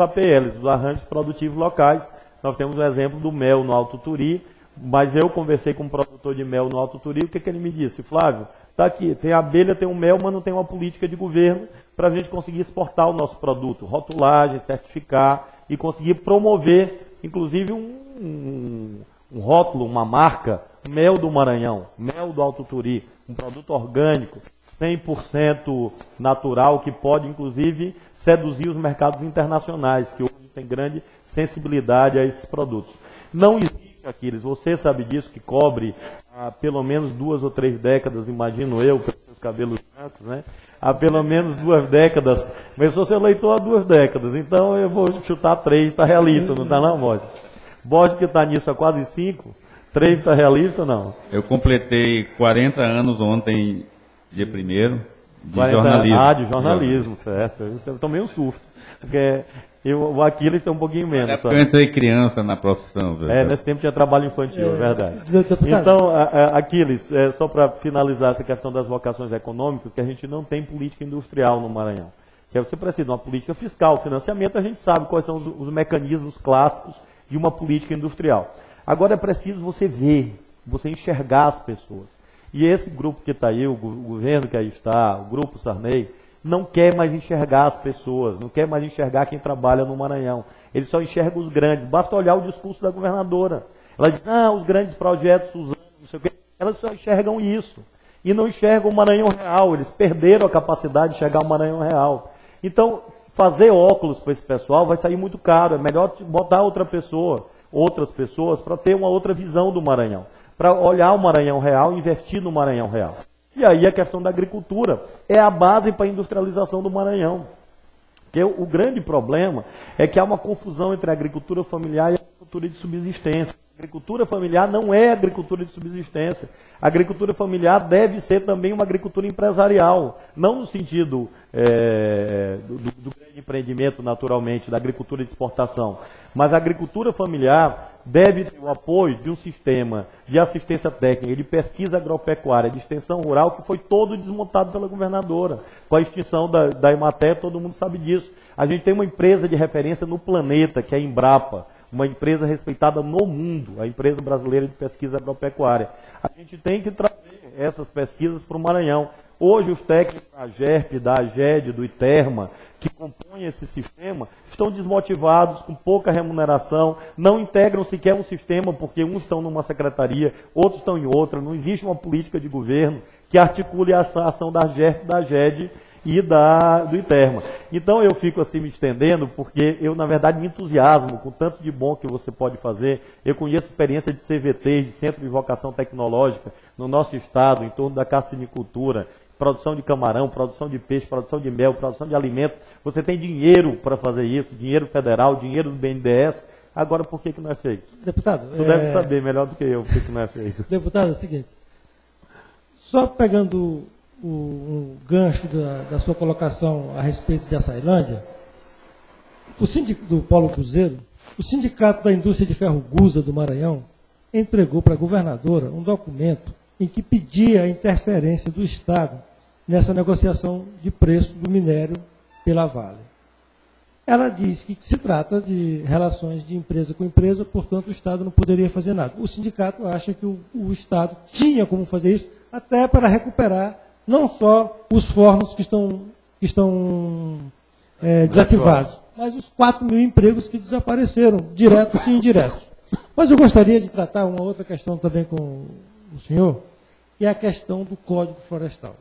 APLs, dos arranjos produtivos locais. Nós temos o exemplo do mel no Alto Turi, mas eu conversei com um produtor de mel no Alto Turi, o que ele me disse? Flávio, está aqui, tem abelha, tem o mel, mas não tem uma política de governo para a gente conseguir exportar o nosso produto, rotulagem, certificar e conseguir promover, inclusive, um rótulo, uma marca, mel do Maranhão, mel do Alto Turi, um produto orgânico, 100% natural, que pode, inclusive, seduzir os mercados internacionais, que hoje tem grande sensibilidade a esses produtos. Não existe, Aquiles, você sabe disso, que cobre há pelo menos 2 ou 3 décadas, imagino eu, pelos seus cabelos brancos, né? Há pelo menos 2 décadas, mas eu sou seu leitor há 2 décadas, então eu vou chutar 3, está realista, não está não, Borges? Borges que está nisso há quase 5, 3 está realista ou não? Eu completei 40 anos ontem, dia 1º, de jornalismo. De jornalismo, certo. Eu tomei um susto, porque o Aquiles tem um pouquinho menos. Eu entrei criança na profissão. Nesse tempo tinha trabalho infantil, é verdade. Então, Aquiles, só para finalizar essa questão das vocações econômicas, que a gente não tem política industrial no Maranhão. Que você precisa de uma política fiscal, financiamento, a gente sabe quais são os mecanismos clássicos de uma política industrial. Agora é preciso você ver, você enxergar as pessoas. E esse grupo que está aí, o governo que aí está, o grupo Sarney, não quer mais enxergar as pessoas, não quer mais enxergar quem trabalha no Maranhão. Ele só enxerga os grandes. Basta olhar o discurso da governadora. Ela diz, os grandes projetos, Suzano, não sei o quê. Elas só enxergam isso. E não enxergam o Maranhão real. Eles perderam a capacidade de enxergar o Maranhão real. Então, fazer óculos para esse pessoal vai sair muito caro. É melhor botar outras pessoas, para ter uma outra visão do Maranhão. Para olhar o Maranhão real e investir no Maranhão real. E aí a questão da agricultura é a base para a industrialização do Maranhão. Porque o grande problema é que há uma confusão entre a agricultura familiar e a agricultura de subsistência. A agricultura familiar não é agricultura de subsistência. A agricultura familiar deve ser também uma agricultura empresarial, não no sentido do grande empreendimento, naturalmente, da agricultura de exportação. Mas a agricultura familiar deve ter o apoio de um sistema de assistência técnica, de pesquisa agropecuária, de extensão rural, que foi todo desmontado pela governadora. Com a extinção da Emater, todo mundo sabe disso. A gente tem uma empresa de referência no planeta, que é a Embrapa, uma empresa respeitada no mundo, a empresa brasileira de pesquisa agropecuária. A gente tem que trazer essas pesquisas para o Maranhão. Hoje os técnicos da GERP, da AGED, do ITERMA, que compõem esse sistema, estão desmotivados, com pouca remuneração, não integram sequer um sistema, porque uns estão numa secretaria, outros estão em outra, não existe uma política de governo que articule a ação da GERP, da AGED e do ITERMA. Então eu fico assim me estendendo, porque eu na verdade me entusiasmo com tanto de bom que você pode fazer. Eu conheço experiência de CVT, de Centro de Vocação Tecnológica, no nosso estado, em torno da carcinicultura, produção de camarão, produção de peixe, produção de mel, produção de alimentos. Você tem dinheiro para fazer isso, dinheiro federal, dinheiro do BNDES. Agora, por que não é feito? Deputado, Tu deve saber melhor do que eu por que não é feito. Deputado, é o seguinte, só pegando um gancho da sua colocação a respeito de Açailândia, do Paulo Cruzeiro, o Sindicato da Indústria de Ferro Gusa do Maranhão entregou para a governadora um documento em que pedia a interferência do Estado nessa negociação de preço do minério pela Vale. Ela diz que se trata de relações de empresa com empresa, portanto o Estado não poderia fazer nada. O sindicato acha que o Estado tinha como fazer isso, até para recuperar não só os fornos que estão desativados, mas os 4 mil empregos que desapareceram, diretos e indiretos. Mas eu gostaria de tratar uma outra questão também com o senhor, que é a questão do Código Florestal.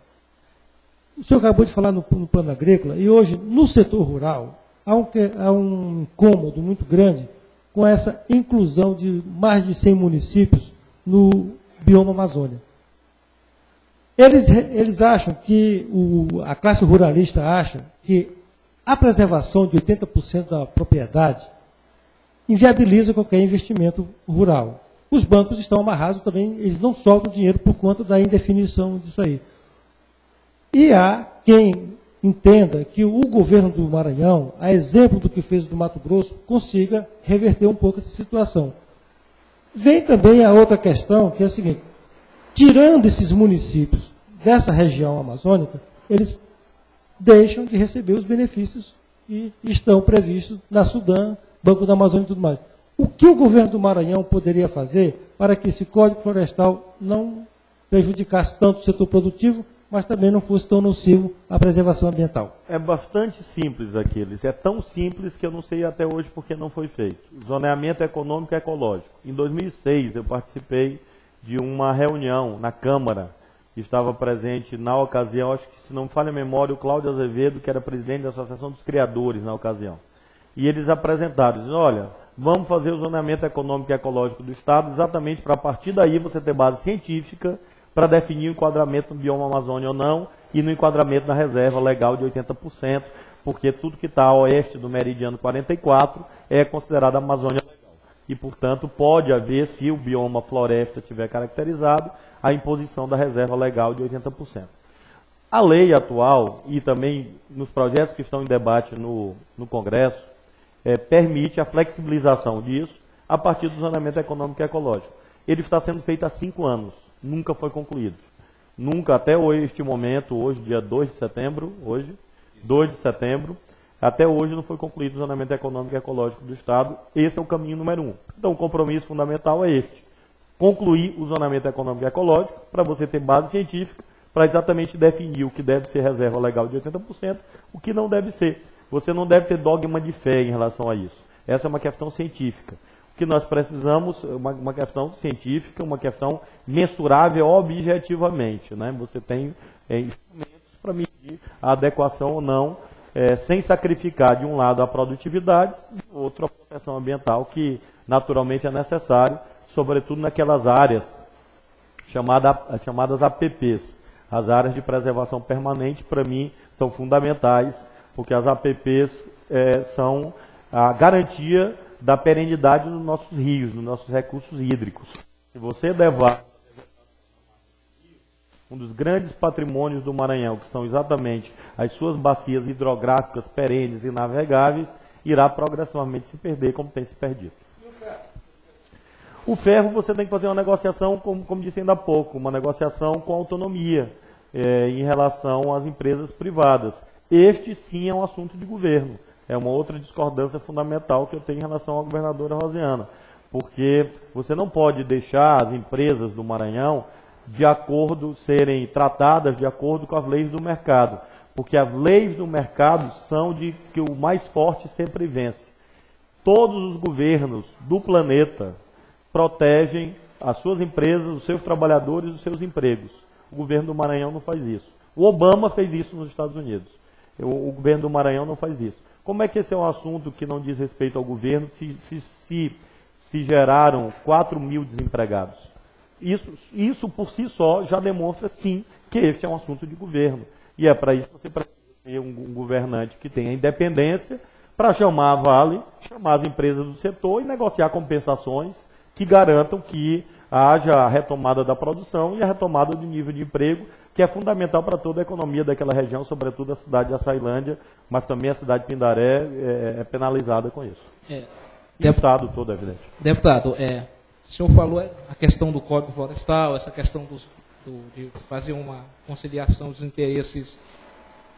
O senhor acabou de falar no plano agrícola, e hoje, no setor rural, há um incômodo muito grande com essa inclusão de mais de 100 municípios no bioma Amazônia. Eles acham que, a classe ruralista acha que a preservação de 80% da propriedade inviabiliza qualquer investimento rural. Os bancos estão amarrados também, eles não soltam dinheiro por conta da indefinição disso aí. E há quem entenda que o governo do Maranhão, a exemplo do que fez do Mato Grosso, consiga reverter um pouco essa situação. Vem também a outra questão, que é a seguinte, tirando esses municípios dessa região amazônica, eles deixam de receber os benefícios que estão previstos na Sudã, Banco da Amazônia e tudo mais. O que o governo do Maranhão poderia fazer para que esse Código Florestal não prejudicasse tanto o setor produtivo, mas também não fosse tão nocivo à preservação ambiental? É bastante simples aqueles. É tão simples que eu não sei até hoje por que não foi feito. Zoneamento econômico e ecológico. Em 2006, eu participei de uma reunião na Câmara. Estava presente na ocasião, acho que se não me falha a memória, o Cláudio Azevedo, que era presidente da Associação dos Criadores na ocasião. E eles apresentaram, dizem, olha, vamos fazer o zoneamento econômico e ecológico do Estado, exatamente para a partir daí você ter base científica para definir o enquadramento no bioma Amazônia ou não, e no enquadramento na reserva legal de 80%, porque tudo que está a oeste do meridiano 44 é considerado Amazônia legal. E, portanto, pode haver, se o bioma floresta estiver caracterizado, a imposição da reserva legal de 80%. A lei atual, e também nos projetos que estão em debate no Congresso, permite a flexibilização disso a partir do zoneamento econômico e ecológico. Ele está sendo feito há 5 anos. Nunca foi concluído. Nunca, até este momento, hoje, dia 2 de setembro, até hoje não foi concluído o zoneamento econômico e ecológico do Estado. Esse é o caminho número 1. Então, o compromisso fundamental é este. Concluir o zoneamento econômico e ecológico, para você ter base científica, para exatamente definir o que deve ser reserva legal de 80%, o que não deve ser. Você não deve ter dogma de fé em relação a isso. Essa é uma questão científica. O que nós precisamos é uma questão científica, uma questão mensurável objetivamente. Né? Você tem instrumentos para medir a adequação ou não sem sacrificar de um lado a produtividade e do outro a proteção ambiental, que naturalmente é necessário, sobretudo naquelas áreas chamadas APPs. As áreas de preservação permanente, para mim, são fundamentais, porque as APPs são a garantia da perenidade dos nossos rios, dos nossos recursos hídricos. Se você levar um dos grandes patrimônios do Maranhão, que são exatamente as suas bacias hidrográficas perenes e navegáveis, irá progressivamente se perder, como tem se perdido. O ferro, você tem que fazer uma negociação, como disse ainda há pouco, uma negociação com autonomia em relação às empresas privadas. Este, sim, é um assunto de governo. É uma outra discordância fundamental que eu tenho em relação à governadora Rosiana. Porque você não pode deixar as empresas do Maranhão serem tratadas de acordo com as leis do mercado. Porque as leis do mercado são de que o mais forte sempre vence. Todos os governos do planeta protegem as suas empresas, os seus trabalhadores, os seus empregos. O governo do Maranhão não faz isso. O Obama fez isso nos Estados Unidos. O governo do Maranhão não faz isso. Como é que esse é um assunto que não diz respeito ao governo se geraram 4 mil desempregados? Isso por si só já demonstra, sim, que este é um assunto de governo. E é para isso que você precisa ter um governante que tenha independência para chamar a Vale, chamar as empresas do setor e negociar compensações que garantam que haja a retomada da produção e a retomada do nível de emprego, que é fundamental para toda a economia daquela região, sobretudo a cidade de Açailândia, mas também a cidade de Pindaré é penalizada com isso. E o Estado todo, é evidente. Deputado, o senhor falou a questão do Código Florestal, essa questão de fazer uma conciliação dos interesses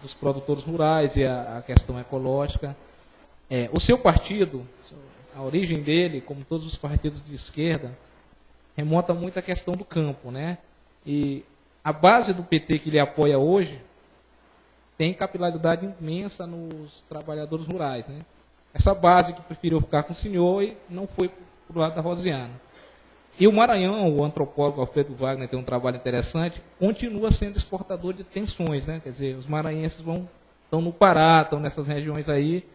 dos produtores rurais e a questão ecológica. O seu partido, a origem dele, como todos os partidos de esquerda, remonta muito à questão do campo, né? E a base do PT que ele apoia hoje tem capilaridade imensa nos trabalhadores rurais, né? Essa base que preferiu ficar com o senhor e não foi para o lado da Rosiana. E o Maranhão, o antropólogo Alfredo Wagner tem um trabalho interessante, continua sendo exportador de tensões, né? Quer dizer, os maranhenses estão no Pará, estão nessas regiões aí.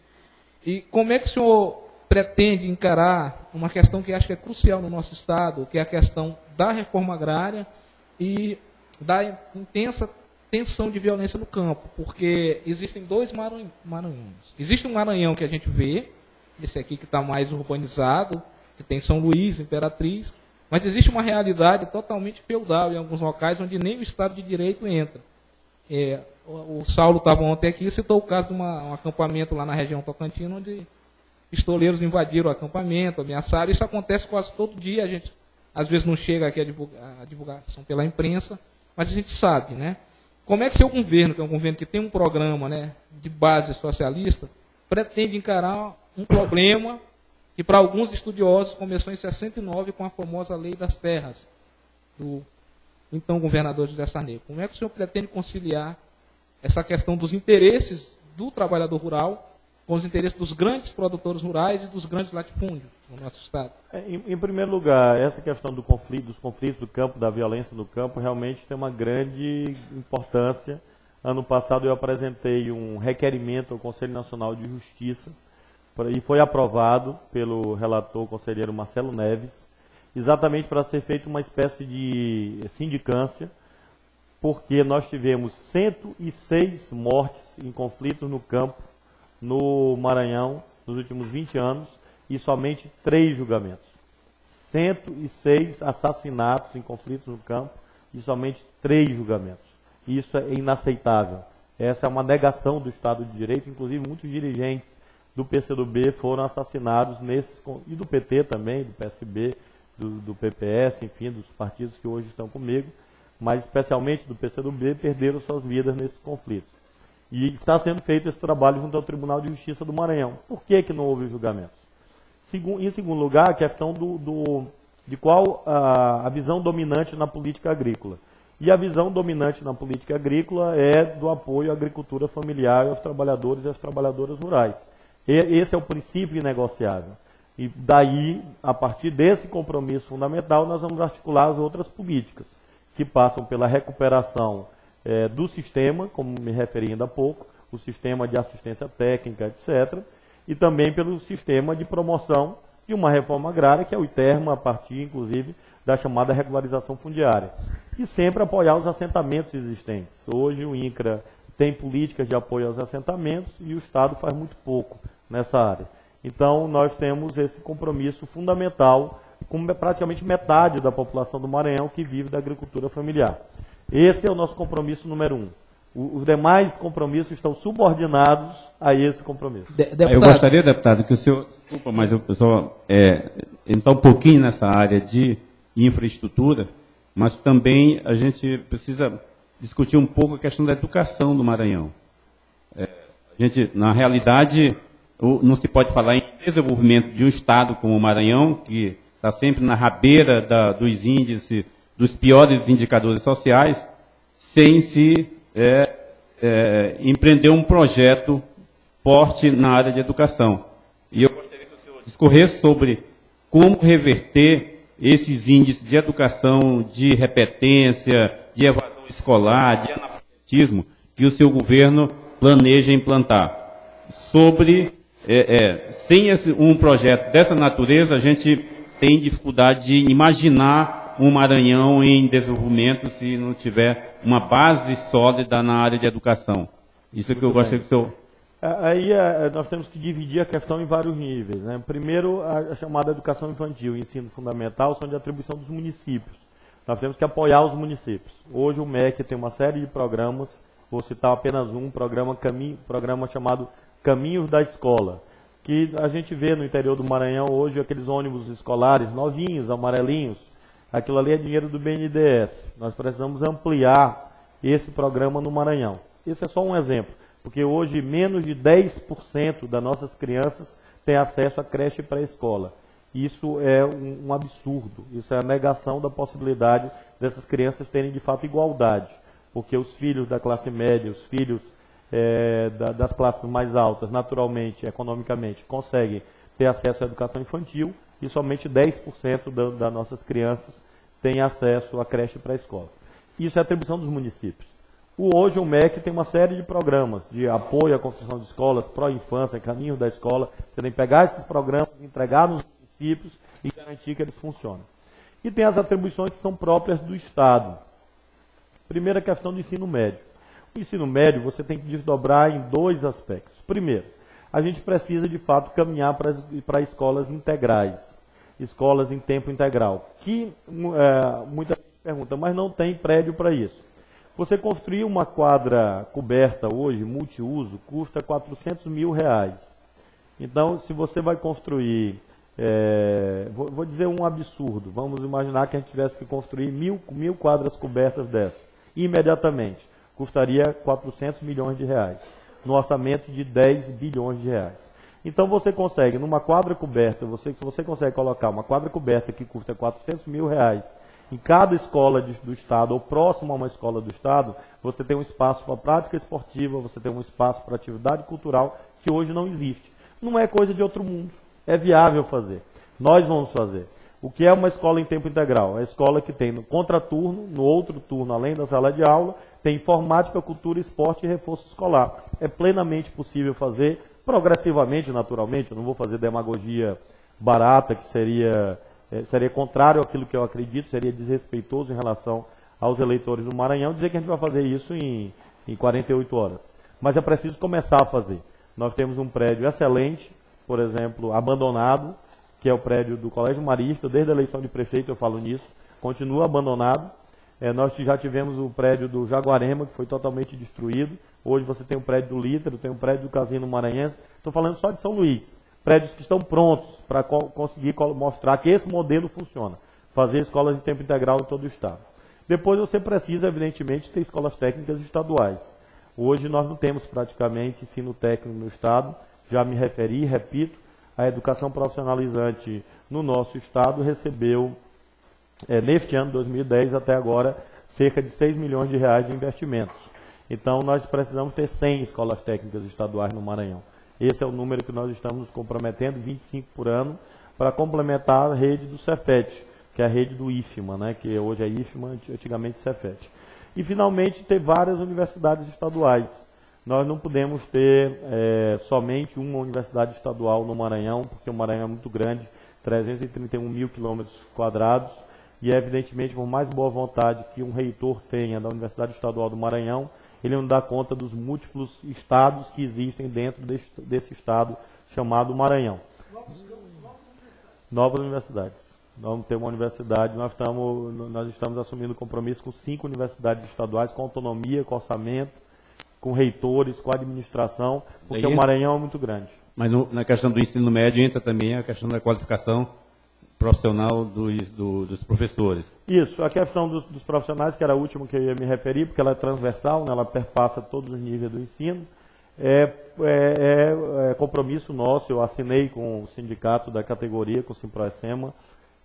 E como é que o senhor pretende encarar uma questão que acho que é crucial no nosso Estado, que é a questão da reforma agrária e da intensa tensão de violência no campo? Porque existem dois Maranhões. Existe um Maranhão que a gente vê, esse aqui que está mais urbanizado, que tem São Luís, Imperatriz, mas existe uma realidade totalmente feudal em alguns locais onde nem o Estado de Direito entra. O Saulo estava ontem aqui e citou o caso de um acampamento lá na região Tocantina, onde pistoleiros invadiram o acampamento, ameaçaram. Isso acontece quase todo dia. A gente, às vezes, não chega aqui a divulgação pela imprensa, mas a gente sabe, né? Como é que seu governo, que é um governo que tem um programa, né, de base socialista, pretende encarar um problema que, para alguns estudiosos, começou em 69 com a famosa Lei das Terras, do então governador José Sarney? Como é que o senhor pretende conciliar essa questão dos interesses do trabalhador rural com os interesses dos grandes produtores rurais e dos grandes latifúndios no nosso Estado? Em primeiro lugar, essa questão dos conflitos do campo, da violência no campo, realmente tem uma grande importância. Ano passado eu apresentei um requerimento ao Conselho Nacional de Justiça e foi aprovado pelo relator conselheiro Marcelo Neves, exatamente para ser feita uma espécie de sindicância, porque nós tivemos 106 mortes em conflitos no campo, no Maranhão, nos últimos 20 anos, e somente 3 julgamentos. 106 assassinatos em conflitos no campo e somente 3 julgamentos. Isso é inaceitável. Essa é uma negação do Estado de Direito. Inclusive, muitos dirigentes do PCdoB foram assassinados e do PT também, do PSB, do PPS, enfim, dos partidos que hoje estão comigo, mas especialmente do PCdoB, perderam suas vidas nesses conflitos. E está sendo feito esse trabalho junto ao Tribunal de Justiça do Maranhão. Por que não houve julgamentos? Em segundo lugar, a questão de qual a visão dominante na política agrícola. E a visão dominante na política agrícola é do apoio à agricultura familiar, aos trabalhadores e às trabalhadoras rurais. Esse é o princípio inegociável. E daí, a partir desse compromisso fundamental, nós vamos articular as outras políticas, que passam pela recuperação do sistema, como me referi ainda há pouco, o sistema de assistência técnica, etc., e também pelo sistema de promoção de uma reforma agrária, que é o ITERMA, a partir, inclusive, da chamada regularização fundiária. E sempre apoiar os assentamentos existentes. Hoje o INCRA tem políticas de apoio aos assentamentos e o Estado faz muito pouco nessa área. Então, nós temos esse compromisso fundamental com praticamente metade da população do Maranhão que vive da agricultura familiar. Esse é o nosso compromisso número 1. Os demais compromissos estão subordinados a esse compromisso. Eu gostaria, deputado, que o senhor, desculpa, mas o pessoal entrar um pouquinho nessa área de infraestrutura, mas também a gente precisa discutir um pouco a questão da educação do Maranhão. A gente, na realidade, não se pode falar em desenvolvimento de um estado como o Maranhão, que está sempre na rabeira dos índices, dos piores indicadores sociais, sem se empreender um projeto forte na área de educação. E eu gostaria que o senhor discorresse sobre como reverter esses índices de educação, de repetência, de evasão escolar, de analfabetismo, que o seu governo planeja implantar. Sem um projeto dessa natureza, a gente tem dificuldade de imaginar um Maranhão em desenvolvimento se não tiver uma base sólida na área de educação. Isso é que eu gostaria que o senhor... Aí nós temos que dividir a questão em vários níveis, né? Primeiro, a chamada educação infantil e ensino fundamental são de atribuição dos municípios. Nós temos que apoiar os municípios. Hoje o MEC tem uma série de programas, vou citar apenas um, programa chamado Caminhos da Escola, que a gente vê no interior do Maranhão hoje aqueles ônibus escolares novinhos, amarelinhos. Aquilo ali é dinheiro do BNDES. Nós precisamos ampliar esse programa no Maranhão. Esse é só um exemplo, porque hoje menos de 10% das nossas crianças têm acesso à creche e pré-escola. Isso é um absurdo, isso é a negação da possibilidade dessas crianças terem de fato igualdade, porque os filhos da classe média, os filhos das classes mais altas, naturalmente, economicamente, conseguem ter acesso à educação infantil e somente 10% das nossas crianças têm acesso à creche e pré-escola. Isso é atribuição dos municípios. Hoje o MEC tem uma série de programas de apoio à construção de escolas, pró-infância, caminho da escola. Você tem que pegar esses programas, entregar nos municípios e garantir que eles funcionem. E tem as atribuições que são próprias do Estado. Primeira questão do ensino médio. O ensino médio você tem que desdobrar em dois aspectos. Primeiro, a gente precisa de fato caminhar para escolas integrais, escolas em tempo integral, que muita gente pergunta, mas não tem prédio para isso. Você construir uma quadra coberta hoje, multiuso, custa R$400 mil. Então, se você vai construir, vou dizer um absurdo, vamos imaginar que a gente tivesse que construir mil quadras cobertas dessas, imediatamente, custaria R$400 milhões, no orçamento de R$10 bilhões. Então, você consegue, numa quadra coberta, você consegue colocar uma quadra coberta que custa R$400 mil, em cada escola do Estado, ou próximo a uma escola do Estado, você tem um espaço para prática esportiva, você tem um espaço para atividade cultural, que hoje não existe. Não é coisa de outro mundo, é viável fazer. Nós vamos fazer. O que é uma escola em tempo integral? É a escola que tem no contraturno, no outro turno, além da sala de aula, tem informática, cultura, esporte e reforço escolar. É plenamente possível fazer, progressivamente, naturalmente. Eu não vou fazer demagogia barata, que seria contrário àquilo que eu acredito, seria desrespeitoso em relação aos eleitores do Maranhão, dizer que a gente vai fazer isso em 48 horas. Mas é preciso começar a fazer. Nós temos um prédio excelente, por exemplo, abandonado, que é o prédio do Colégio Marista, desde a eleição de prefeito eu falo nisso, continua abandonado. Nós já tivemos o prédio do Jaguarema, que foi totalmente destruído. Hoje você tem o prédio do Lítero, tem o prédio do Casino Maranhense. Estou falando só de São Luís. Prédios que estão prontos para conseguir mostrar que esse modelo funciona. Fazer escolas de tempo integral em todo o Estado. Depois você precisa, evidentemente, ter escolas técnicas estaduais. Hoje nós não temos praticamente ensino técnico no Estado. Já me referi, repito, a educação profissionalizante no nosso Estado recebeu, neste ano 2010 até agora, cerca de R$6 milhões de investimentos. Então nós precisamos ter 100 escolas técnicas estaduais no Maranhão. Esse é o número que nós estamos nos comprometendo, 25 por ano, para complementar a rede do Cefet, que é a rede do IFMA, né, que hoje é IFMA, antigamente Cefet. E, finalmente, ter várias universidades estaduais. nós não podemos ter somente uma universidade estadual no Maranhão, porque o Maranhão é muito grande, 331 mil quilômetros quadrados, e evidentemente, por mais boa vontade que um reitor tenha da Universidade Estadual do Maranhão, ele não dá conta dos múltiplos estados que existem dentro desse estado chamado Maranhão. Novas universidades. Nós vamos ter uma universidade, nós estamos assumindo compromisso com 5 universidades estaduais, com autonomia, com orçamento, com reitores, com administração, porque o Maranhão é muito grande. Mas na questão do ensino médio entra também a questão da qualificação profissional dos professores. Isso, a questão dos profissionais, que era a última que eu ia me referir, porque ela é transversal, né, ela perpassa todos os níveis do ensino, é compromisso nosso, eu assinei com o sindicato da categoria, com o Simproecema,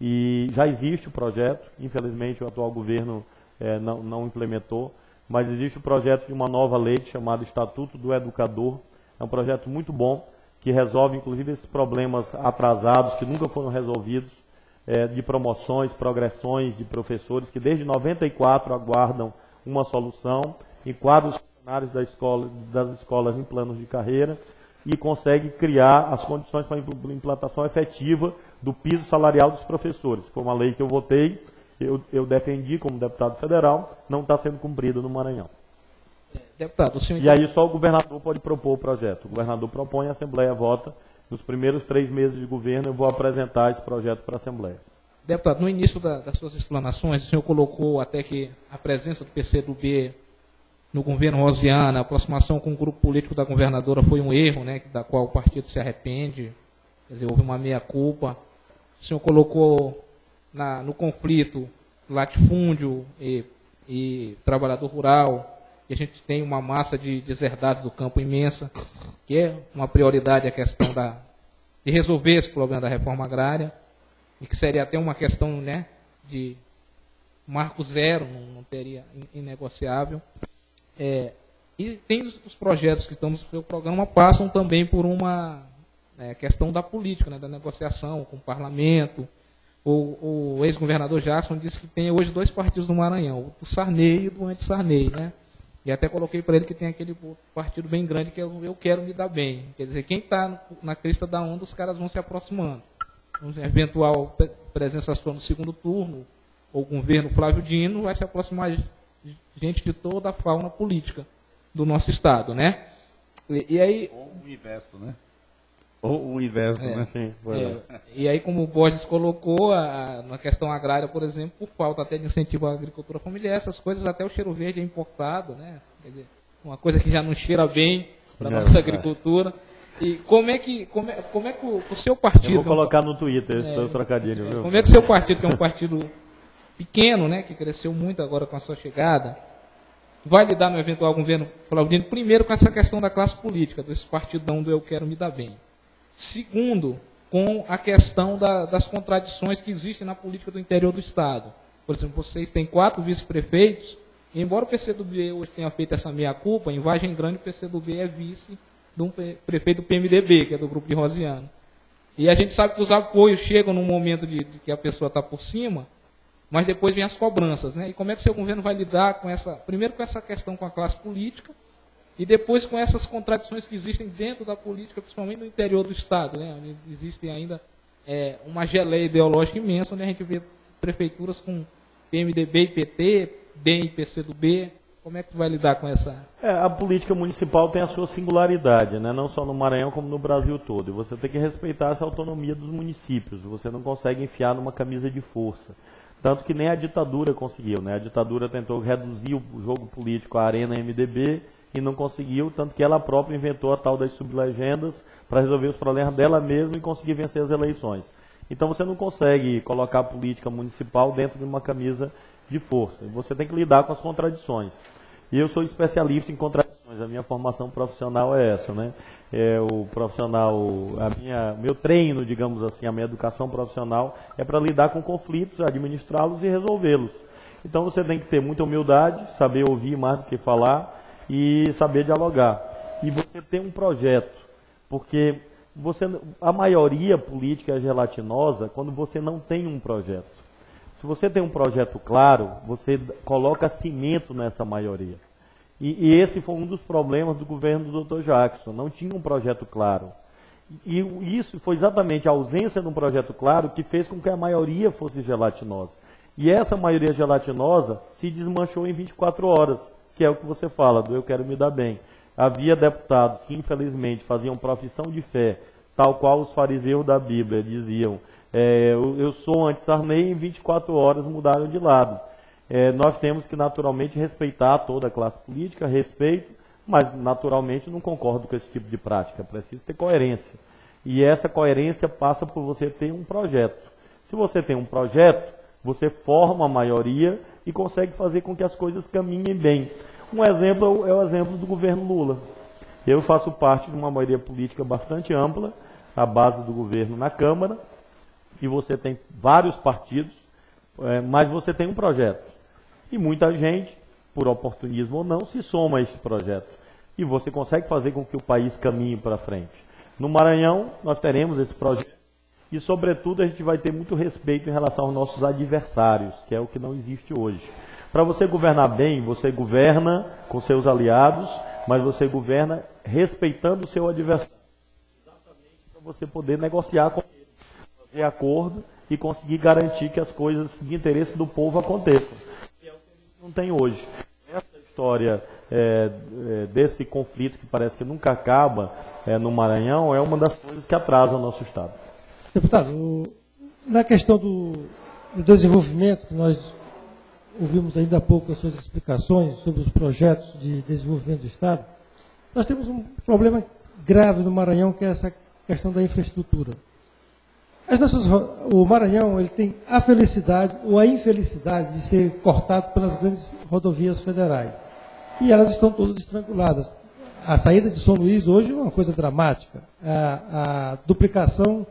e já existe o projeto, infelizmente o atual governo não implementou, mas existe o projeto de uma nova lei chamada Estatuto do Educador, é um projeto muito bom, que resolve inclusive esses problemas atrasados, que nunca foram resolvidos, de promoções, progressões de professores, que desde 94 aguardam uma solução, enquadra os funcionários das escolas em planos de carreira e consegue criar as condições para a implantação efetiva do piso salarial dos professores. Foi uma lei que eu votei, eu defendi como deputado federal, não está sendo cumprida no Maranhão. Deputado, o senhor... E aí só o governador pode propor o projeto. O governador propõe, a Assembleia vota. Nos primeiros 3 meses de governo eu vou apresentar esse projeto para a Assembleia. Deputado, no início das suas explanações, o senhor colocou até que a presença do PCdoB no governo Rosiana, a aproximação com o grupo político da governadora foi um erro, né, da qual o partido se arrepende, quer dizer, houve uma meia-culpa. O senhor colocou no conflito latifúndio e trabalhador rural, e a gente tem uma massa de deserdados do campo imensa, que é uma prioridade a questão de resolver esse problema da reforma agrária, e que seria até uma questão, né, de marco zero, não teria inegociável. E tem os projetos que estamos no seu programa passam também por uma questão da política, né, da negociação com o parlamento. O ex-governador Jackson disse que tem hoje 2 partidos no Maranhão, o do Sarney e do anti-Sarney, né? E até coloquei para ele que tem aquele partido bem grande que eu quero me dar bem. Quer dizer, quem está na crista da onda, os caras vão se aproximando. Uma eventual presença sua no segundo turno, ou governo Flávio Dino, vai se aproximar gente de toda a fauna política do nosso estado, né? E aí... Ou o inverso, né? Ou o inverso, né? Sim, e aí, como o Borges colocou, na questão agrária, por exemplo, por falta até de incentivo à agricultura familiar, essas coisas, até o cheiro verde é importado, né? Quer dizer, uma coisa que já não cheira bem para a nossa agricultura. E como é que o seu partido... Eu vou colocar no Twitter esse trocadilho, viu? Como é que o seu partido, que é um partido pequeno, né, que cresceu muito agora com a sua chegada, vai lidar no eventual governo Flávio, primeiro com essa questão da classe política, desse partidão do eu quero me dar bem. Segundo, com a questão das contradições que existem na política do interior do Estado. Por exemplo, vocês têm 4 vice-prefeitos, e embora o PCdoB hoje tenha feito essa meia-culpa, em Vargem Grande o PCdoB é vice de um prefeito do PMDB, que é do grupo de Rosiana. E a gente sabe que os apoios chegam num momento de que a pessoa está por cima, mas depois vem as cobranças, né? E como é que o seu governo vai lidar com primeiro com essa questão com a classe política, e depois com essas contradições que existem dentro da política, principalmente no interior do Estado, né? Onde existem ainda uma geleia ideológica imensa, onde a gente vê prefeituras com PMDB e PT, DEM e PCdoB. Como é que vai lidar com essa... A política municipal tem a sua singularidade, né? Não só no Maranhão, como no Brasil todo. E você tem que respeitar essa autonomia dos municípios. Você não consegue enfiar numa camisa de força. Tanto que nem a ditadura conseguiu, né? A ditadura tentou reduzir o jogo político à arena MDB e não conseguiu, tanto que ela própria inventou a tal das sublegendas para resolver os problemas dela mesma e conseguir vencer as eleições. Então você não consegue colocar a política municipal dentro de uma camisa de força. Você tem que lidar com as contradições. E eu sou especialista em contradições. A minha formação profissional é essa, né? Meu treino, digamos assim, a minha educação profissional é para lidar com conflitos, administrá-los e resolvê-los. Então você tem que ter muita humildade, saber ouvir mais do que falar e saber dialogar. E você ter um projeto, porque a maioria política é gelatinosa quando você não tem um projeto. Se você tem um projeto claro, você coloca cimento nessa maioria. E esse foi um dos problemas do governo do Dr. Jackson, não tinha um projeto claro. E isso foi exatamente a ausência de um projeto claro que fez com que a maioria fosse gelatinosa. E essa maioria gelatinosa se desmanchou em 24 horas, que é o que você fala, do eu quero me dar bem. Havia deputados que, infelizmente, faziam profissão de fé, tal qual os fariseus da Bíblia diziam, eu sou anti-Sarney, e em 24 horas mudaram de lado. Nós temos que, naturalmente, respeitar toda a classe política, respeito, mas, naturalmente, não concordo com esse tipo de prática. É preciso ter coerência. E essa coerência passa por você ter um projeto. Se você tem um projeto, você forma a maioria e consegue fazer com que as coisas caminhem bem. Um exemplo é o exemplo do governo Lula. Eu faço parte de uma maioria política bastante ampla, a base do governo na Câmara, e você tem vários partidos, mas você tem um projeto. E muita gente, por oportunismo ou não, se soma a esse projeto. E você consegue fazer com que o país caminhe para frente. No Maranhão, nós teremos esse projeto e, sobretudo, a gente vai ter muito respeito em relação aos nossos adversários, que é o que não existe hoje. Para você governar bem, você governa com seus aliados, mas você governa respeitando o seu adversário. Exatamente para você poder negociar com ele, fazer acordo e conseguir garantir que as coisas de interesse do povo aconteçam. Que é o que a gente não tem hoje. Essa história desse conflito que parece que nunca acaba no Maranhão é uma das coisas que atrasa o nosso Estado. Deputado, na questão do desenvolvimento, que nós ouvimos ainda há pouco as suas explicações sobre os projetos de desenvolvimento do Estado, nós temos um problema grave no Maranhão, que é essa questão da infraestrutura. O Maranhão ele tem a felicidade ou a infelicidade de ser cortado pelas grandes rodovias federais. E elas estão todas estranguladas. A saída de São Luís hoje é uma coisa dramática. A duplicação,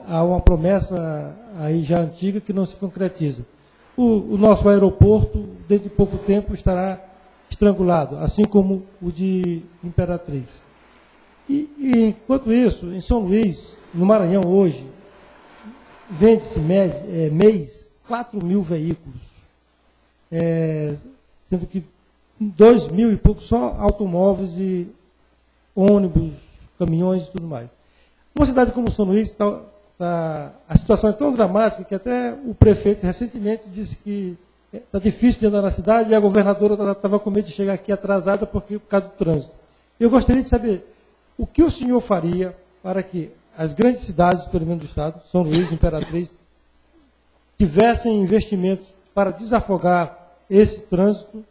há uma promessa aí já antiga que não se concretiza. O nosso aeroporto, dentro de pouco tempo, estará estrangulado, assim como o de Imperatriz. E enquanto isso, em São Luís, no Maranhão hoje, vende-se mês 4 mil veículos, sendo que 2 mil e pouco só automóveis e ônibus, caminhões e tudo mais. Uma cidade como São Luís, a situação é tão dramática que até o prefeito recentemente disse que está difícil de andar na cidade e a governadora estava com medo de chegar aqui atrasada por causa do trânsito. Eu gostaria de saber o que o senhor faria para que as grandes cidades, pelo menos do Estado, São Luís, Imperatriz, tivessem investimentos para desafogar esse trânsito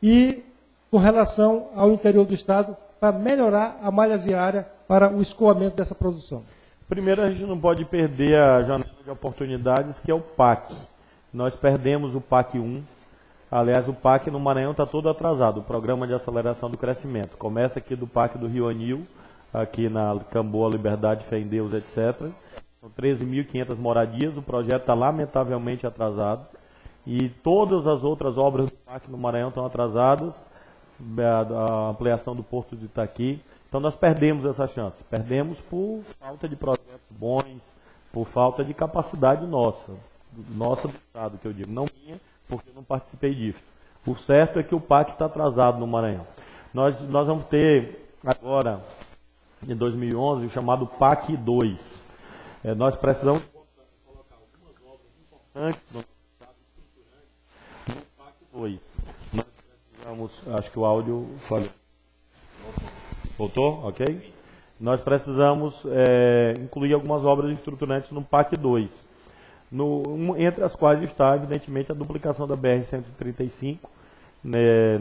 e, com relação ao interior do Estado, para melhorar a malha viária para o escoamento dessa produção. Primeiro, a gente não pode perder a janela de oportunidades, que é o PAC. Nós perdemos o PAC 1. Aliás, o PAC no Maranhão está todo atrasado, o Programa de Aceleração do Crescimento. Começa aqui do PAC do Rio Anil, aqui na Camboa, Liberdade, Fé em Deus, etc. São 13.500 moradias, o projeto está lamentavelmente atrasado. E todas as outras obras do PAC no Maranhão estão atrasadas, a ampliação do Porto de Itaqui. Então nós perdemos essa chance. Perdemos por falta de projetos bons, por falta de capacidade nossa do Estado, que eu digo, não minha, porque eu não participei disso. O certo é que o PAC está atrasado no Maranhão. Nós vamos ter agora, em 2011, o chamado PAC 2. Nós precisamos colocar algumas obras importantes no Estado, estruturantes, no PAC 2. Nós precisamos, acho que o áudio falhou. Voltou? Ok? Nós precisamos incluir algumas obras estruturantes no PAC 2. Entre as quais está, evidentemente, a duplicação da BR-135,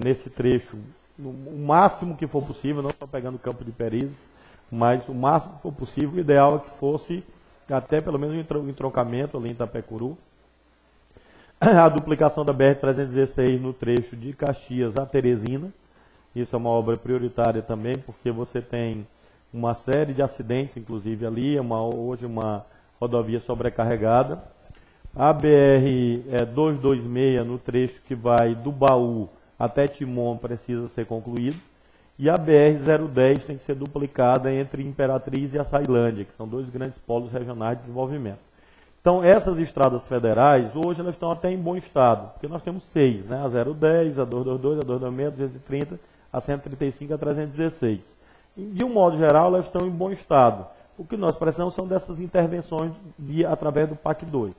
nesse trecho, o máximo que for possível, não só pegando o Campo de Perizes, mas o máximo que for possível. O ideal é que fosse até pelo menos um entroncamento ali em Itapecuru. A duplicação da BR-316 no trecho de Caxias a Teresina. Isso é uma obra prioritária também, porque você tem uma série de acidentes, inclusive ali, hoje uma rodovia sobrecarregada. A BR-226, no trecho que vai do Baú até Timon, precisa ser concluído. E a BR-010 tem que ser duplicada entre Imperatriz e Açailândia, que são dois grandes polos regionais de desenvolvimento. Então, essas estradas federais, hoje, elas estão até em bom estado, porque nós temos 6, né? A 010, a 222, a 226, a 230, a 135 e a 316. De um modo geral, elas estão em bom estado. O que nós precisamos são dessas intervenções através do PAC 2.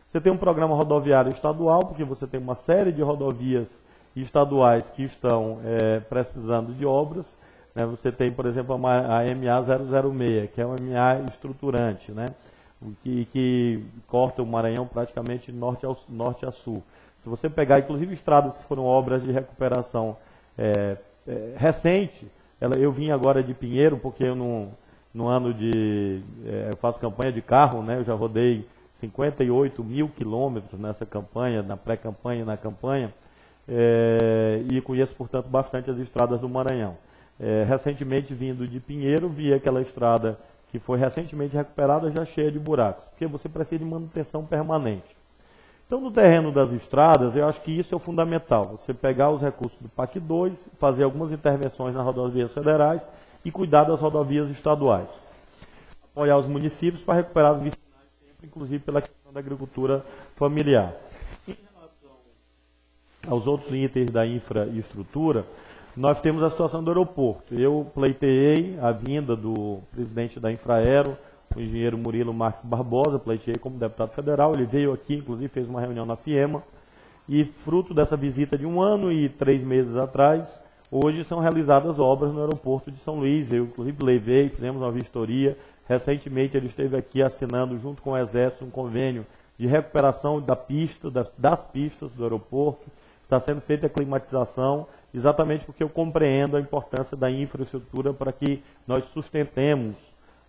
Você tem um programa rodoviário estadual, porque você tem uma série de rodovias estaduais que estão precisando de obras. Né? Você tem, por exemplo, a MA 006, que é uma MA estruturante, né? que corta o Maranhão praticamente de norte a sul. Se você pegar, inclusive, estradas que foram obras de recuperação recente, eu vim agora de Pinheiro, porque eu no ano eu faço campanha de carro, né? Eu já rodei 58 mil quilômetros nessa campanha, na pré-campanha e na campanha, e conheço, portanto, bastante as estradas do Maranhão. Recentemente, vindo de Pinheiro, vi aquela estrada que foi recentemente recuperada, já cheia de buracos, porque você precisa de manutenção permanente. Então, no terreno das estradas, eu acho que isso é o fundamental, você pegar os recursos do PAC 2, fazer algumas intervenções nas rodovias federais e cuidar das rodovias estaduais. Apoiar os municípios para recuperar as vicinais, sempre, inclusive pela questão da agricultura familiar. Em relação aos outros itens da infraestrutura, nós temos a situação do aeroporto. Eu pleiteei a vinda do presidente da Infraero, o engenheiro Murilo Marques Barbosa, pleiteei como deputado federal. Ele veio aqui, inclusive fez uma reunião na FIEMA, e fruto dessa visita de 1 ano e 3 meses atrás, hoje são realizadas obras no aeroporto de São Luís. Eu, inclusive, levei, fizemos uma vistoria. Recentemente ele esteve aqui assinando, junto com o Exército, um convênio de recuperação das pistas do aeroporto. Está sendo feita a climatização, exatamente porque eu compreendo a importância da infraestrutura para que nós sustentemos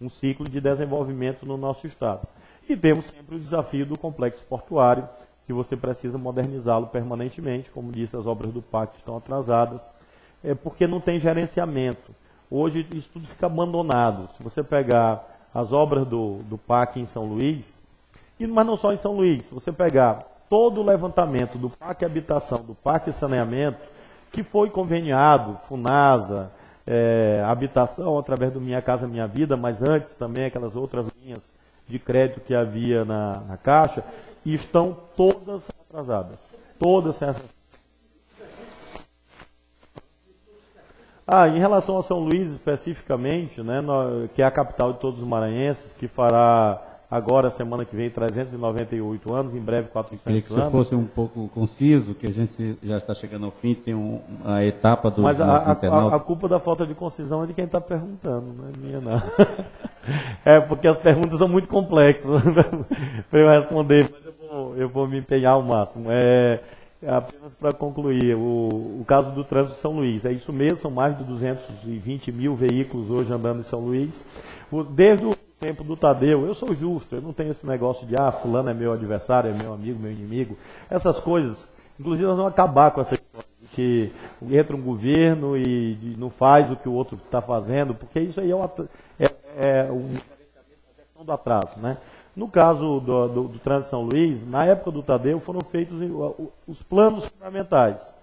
um ciclo de desenvolvimento no nosso estado. E temos sempre o desafio do complexo portuário, que você precisa modernizá-lo permanentemente. Como disse, as obras do PAC estão atrasadas, porque não tem gerenciamento. Hoje isso tudo fica abandonado. Se você pegar as obras do PAC em São Luís, mas não só em São Luís, se você pegar todo o levantamento do PAC Habitação, do PAC Saneamento, que foi conveniado, FUNASA, Habitação, através do Minha Casa Minha Vida, mas antes também aquelas outras linhas de crédito que havia na Caixa, e estão todas atrasadas. Todas essas. Em relação a São Luís especificamente, né, que é a capital de todos os maranhenses, que fará agora, semana que vem, 398 anos, em breve 400 Queria que anos. você fosse um pouco conciso, que a gente já está chegando ao fim, tem a etapa do Mas internauta. a culpa da falta de concisão é de quem está perguntando, não é minha, não. Porque as perguntas são muito complexas para eu responder, mas eu vou me empenhar ao máximo. Apenas para concluir, o caso do trânsito de São Luís, é isso mesmo, são mais de 220 mil veículos hoje andando em São Luís. Desde o tempo do Tadeu, eu sou justo, eu não tenho esse negócio de fulano é meu adversário, é meu amigo, meu inimigo. Essas coisas, inclusive nós vamos acabar com essa história de que entra um governo e não faz o que o outro está fazendo, porque isso aí é a questão do atraso, né? No caso do trânsito de São Luís, na época do Tadeu foram feitos os planos fundamentais.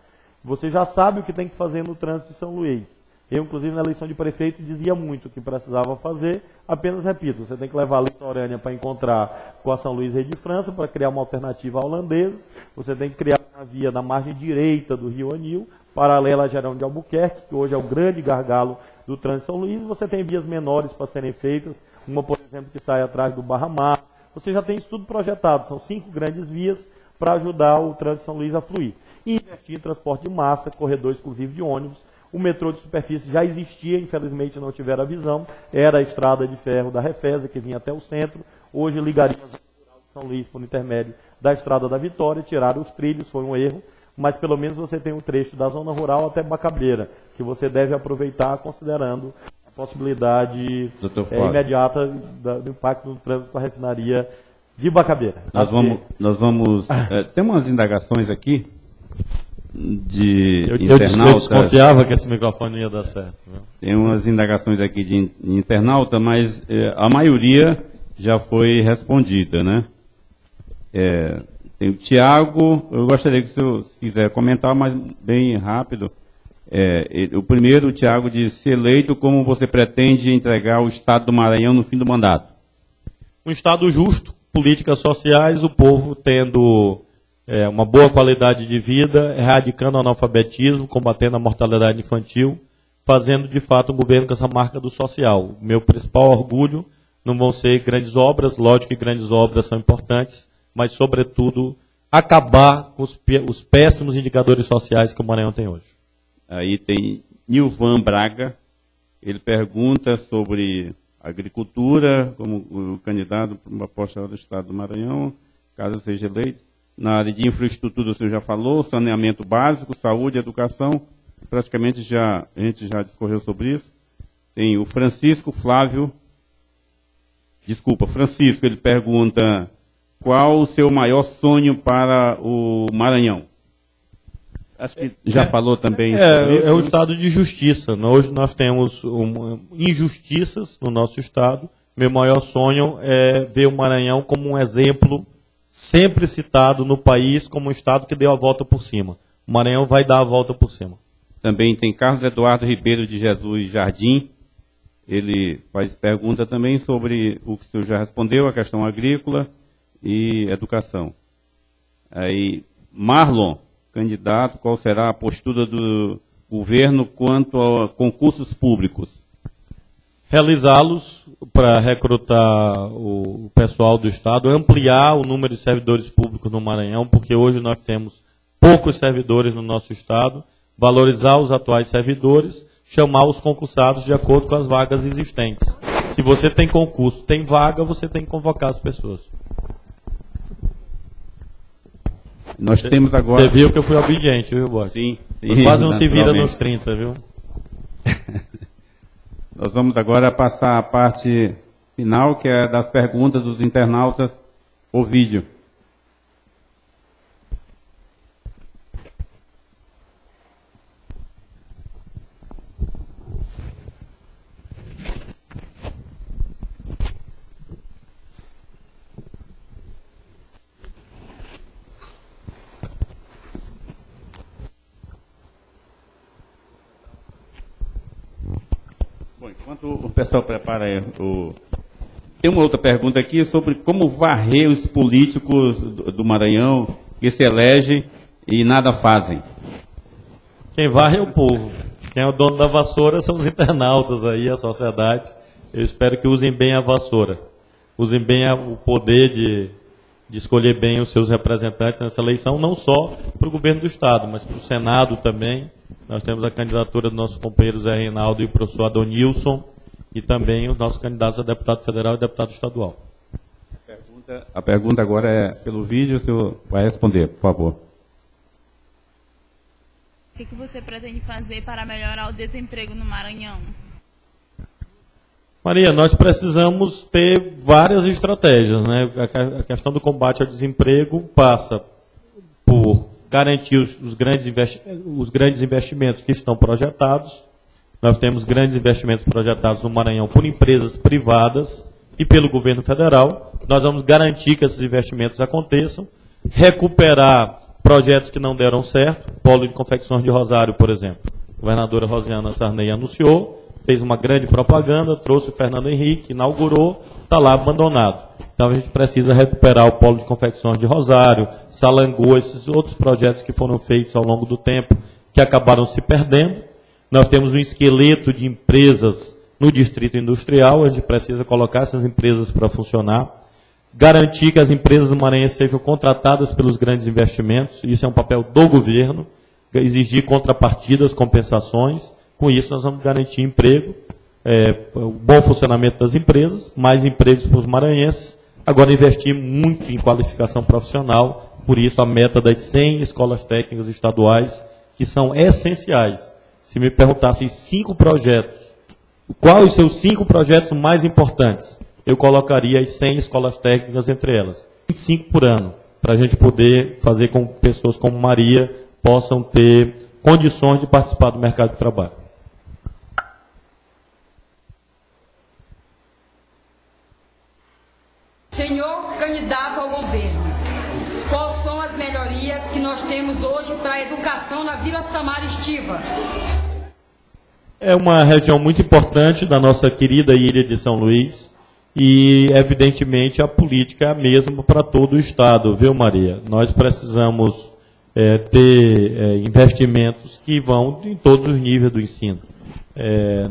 Você já sabe o que tem que fazer no trânsito de São Luís. Eu, inclusive, na eleição de prefeito, dizia muito o que precisava fazer, apenas repito, você tem que levar a litorânea para encontrar com a São Luís Rei de França, para criar uma alternativa holandesa, você tem que criar uma via na margem direita do Rio Anil, paralela a Gerão de Albuquerque, que hoje é o grande gargalo do trânsito de São Luís. Você tem vias menores para serem feitas, uma, por exemplo, que sai atrás do Barra Mar. Você já tem isso tudo projetado, são 5 grandes vias para ajudar o trânsito de São Luís a fluir. E investir em transporte de massa, corredor exclusivo de ônibus. O metrô de superfície já existia, infelizmente não tiveram a visão, era a estrada de ferro da Refesa, que vinha até o centro. Hoje ligaria a zona rural de São Luís por intermédio da estrada da Vitória, tiraram os trilhos, foi um erro, mas pelo menos você tem um trecho da zona rural até Bacabeira, que você deve aproveitar considerando a possibilidade imediata do impacto do trânsito com a refinaria de Bacabeira. Nós vamos tem umas indagações aqui de eu internauta. Eu desconfiava que esse microfone ia dar certo. Viu? Tem umas indagações aqui de internauta, mas a maioria já foi respondida, né? Tem o Tiago, eu gostaria que o senhor quiser comentar, mas bem rápido. O primeiro, o Tiago, disse: se eleito, como você pretende entregar o Estado do Maranhão no fim do mandato? Um Estado justo, políticas sociais, o povo tendo uma boa qualidade de vida, erradicando o analfabetismo, combatendo a mortalidade infantil, fazendo de fato um governo com essa marca do social. O meu principal orgulho não vão ser grandes obras, lógico que grandes obras são importantes, mas sobretudo acabar com os péssimos indicadores sociais que o Maranhão tem hoje. Aí tem Nilvan Braga, ele pergunta sobre agricultura, como o candidato para uma posta do Estado do Maranhão, caso seja eleito. Na área de infraestrutura, o senhor já falou, saneamento básico, saúde, educação, praticamente a gente já discorreu sobre isso. Tem o Francisco, ele pergunta, qual o seu maior sonho para o Maranhão? Acho que já falou também sobre isso. É o estado de justiça. Hoje nós temos injustiças no nosso estado. Meu maior sonho é ver o Maranhão como um exemplo sempre citado no país como um estado que deu a volta por cima. O Maranhão vai dar a volta por cima. Também tem Carlos Eduardo Ribeiro de Jesus Jardim. Ele faz pergunta também sobre o que o senhor já respondeu, a questão agrícola e educação. Aí, Marlon, candidato, qual será a postura do governo quanto a concursos públicos? Realizá-los para recrutar o pessoal do Estado, ampliar o número de servidores públicos no Maranhão, porque hoje nós temos poucos servidores no nosso Estado, valorizar os atuais servidores, chamar os concursados de acordo com as vagas existentes. Se você tem concurso, tem vaga, você tem que convocar as pessoas. Nós temos agora... Você viu que eu fui obediente, viu, Bote? Sim. Quase não se vira nos 30, viu? Nós vamos agora passar a parte final, que é das perguntas dos internautas por vídeo. Bom, enquanto o pessoal prepara aí, tem uma outra pergunta aqui sobre como varrer os políticos do Maranhão que se elegem e nada fazem. Quem varre é o povo. Quem é o dono da vassoura são os internautas aí, a sociedade. Eu espero que usem bem a vassoura. Usem bem o poder de escolher bem os seus representantes nessa eleição, não só para o governo do Estado, mas para o Senado também. Nós temos a candidatura dos nossos companheiros Zé Reinaldo e o professor Adonilson, e também os nossos candidatos a deputado federal e deputado estadual. A pergunta agora é pelo vídeo, o senhor vai responder, por favor. O que você pretende fazer para melhorar o desemprego no Maranhão? Maria, nós precisamos ter várias estratégias, né? A questão do combate ao desemprego passa por garantir os grandes investimentos que estão projetados. Nós temos grandes investimentos projetados no Maranhão por empresas privadas e pelo governo federal. Nós vamos garantir que esses investimentos aconteçam, recuperar projetos que não deram certo, Polo de Confecções de Rosário, por exemplo. A governadora Rosiana Sarney anunciou, fez uma grande propaganda, trouxe o Fernando Henrique, inaugurou, está lá abandonado. Então a gente precisa recuperar o Polo de Confecções de Rosário, Salangô, esses outros projetos que foram feitos ao longo do tempo, que acabaram se perdendo. Nós temos um esqueleto de empresas no Distrito Industrial, a gente precisa colocar essas empresas para funcionar, garantir que as empresas do Maranhão sejam contratadas pelos grandes investimentos, isso é um papel do governo, exigir contrapartidas, compensações, com isso nós vamos garantir emprego, o bom funcionamento das empresas, mais empregos para os maranhenses, agora investir muito em qualificação profissional, por isso a meta das 100 escolas técnicas estaduais, que são essenciais. Se me perguntassem 5 projetos, quais os seus 5 projetos mais importantes? Eu colocaria as 100 escolas técnicas entre elas. 25 por ano, para a gente poder fazer com que pessoas como Maria possam ter condições de participar do mercado de trabalho. Senhor candidato ao governo, quais são as melhorias que nós temos hoje para a educação na Vila Samara Estiva? É uma região muito importante da nossa querida ilha de São Luís. e, evidentemente, a política é a mesma para todo o Estado, viu, Maria? Nós precisamos ter investimentos que vão em todos os níveis do ensino.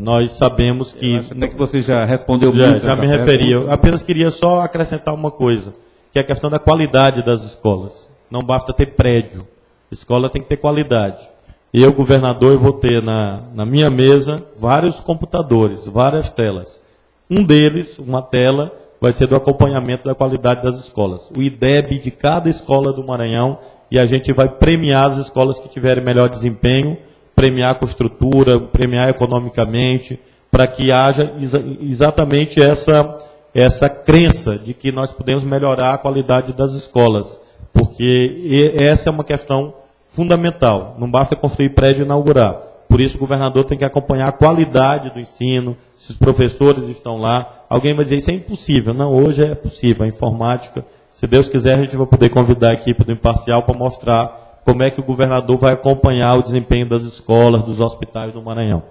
Nós sabemos que... Até que você já respondeu Já me referi. Eu apenas queria só acrescentar uma coisa, que é a questão da qualidade das escolas. Não basta ter prédio. A escola tem que ter qualidade. Eu, governador, eu vou ter na minha mesa vários computadores, várias telas. Um deles, uma tela, vai ser do acompanhamento da qualidade das escolas. O IDEB de cada escola do Maranhão, e a gente vai premiar as escolas que tiverem melhor desempenho, premiar com estrutura, premiar economicamente, para que haja exatamente essa crença de que nós podemos melhorar a qualidade das escolas. Porque essa é uma questão fundamental. Não basta construir prédio e inaugurar. Por isso o governador tem que acompanhar a qualidade do ensino, se os professores estão lá. Alguém vai dizer, isso é impossível. Não, hoje é possível. A informática, se Deus quiser, a gente vai poder convidar a equipe do Imparcial para mostrar como é que o governador vai acompanhar o desempenho das escolas, dos hospitais do Maranhão.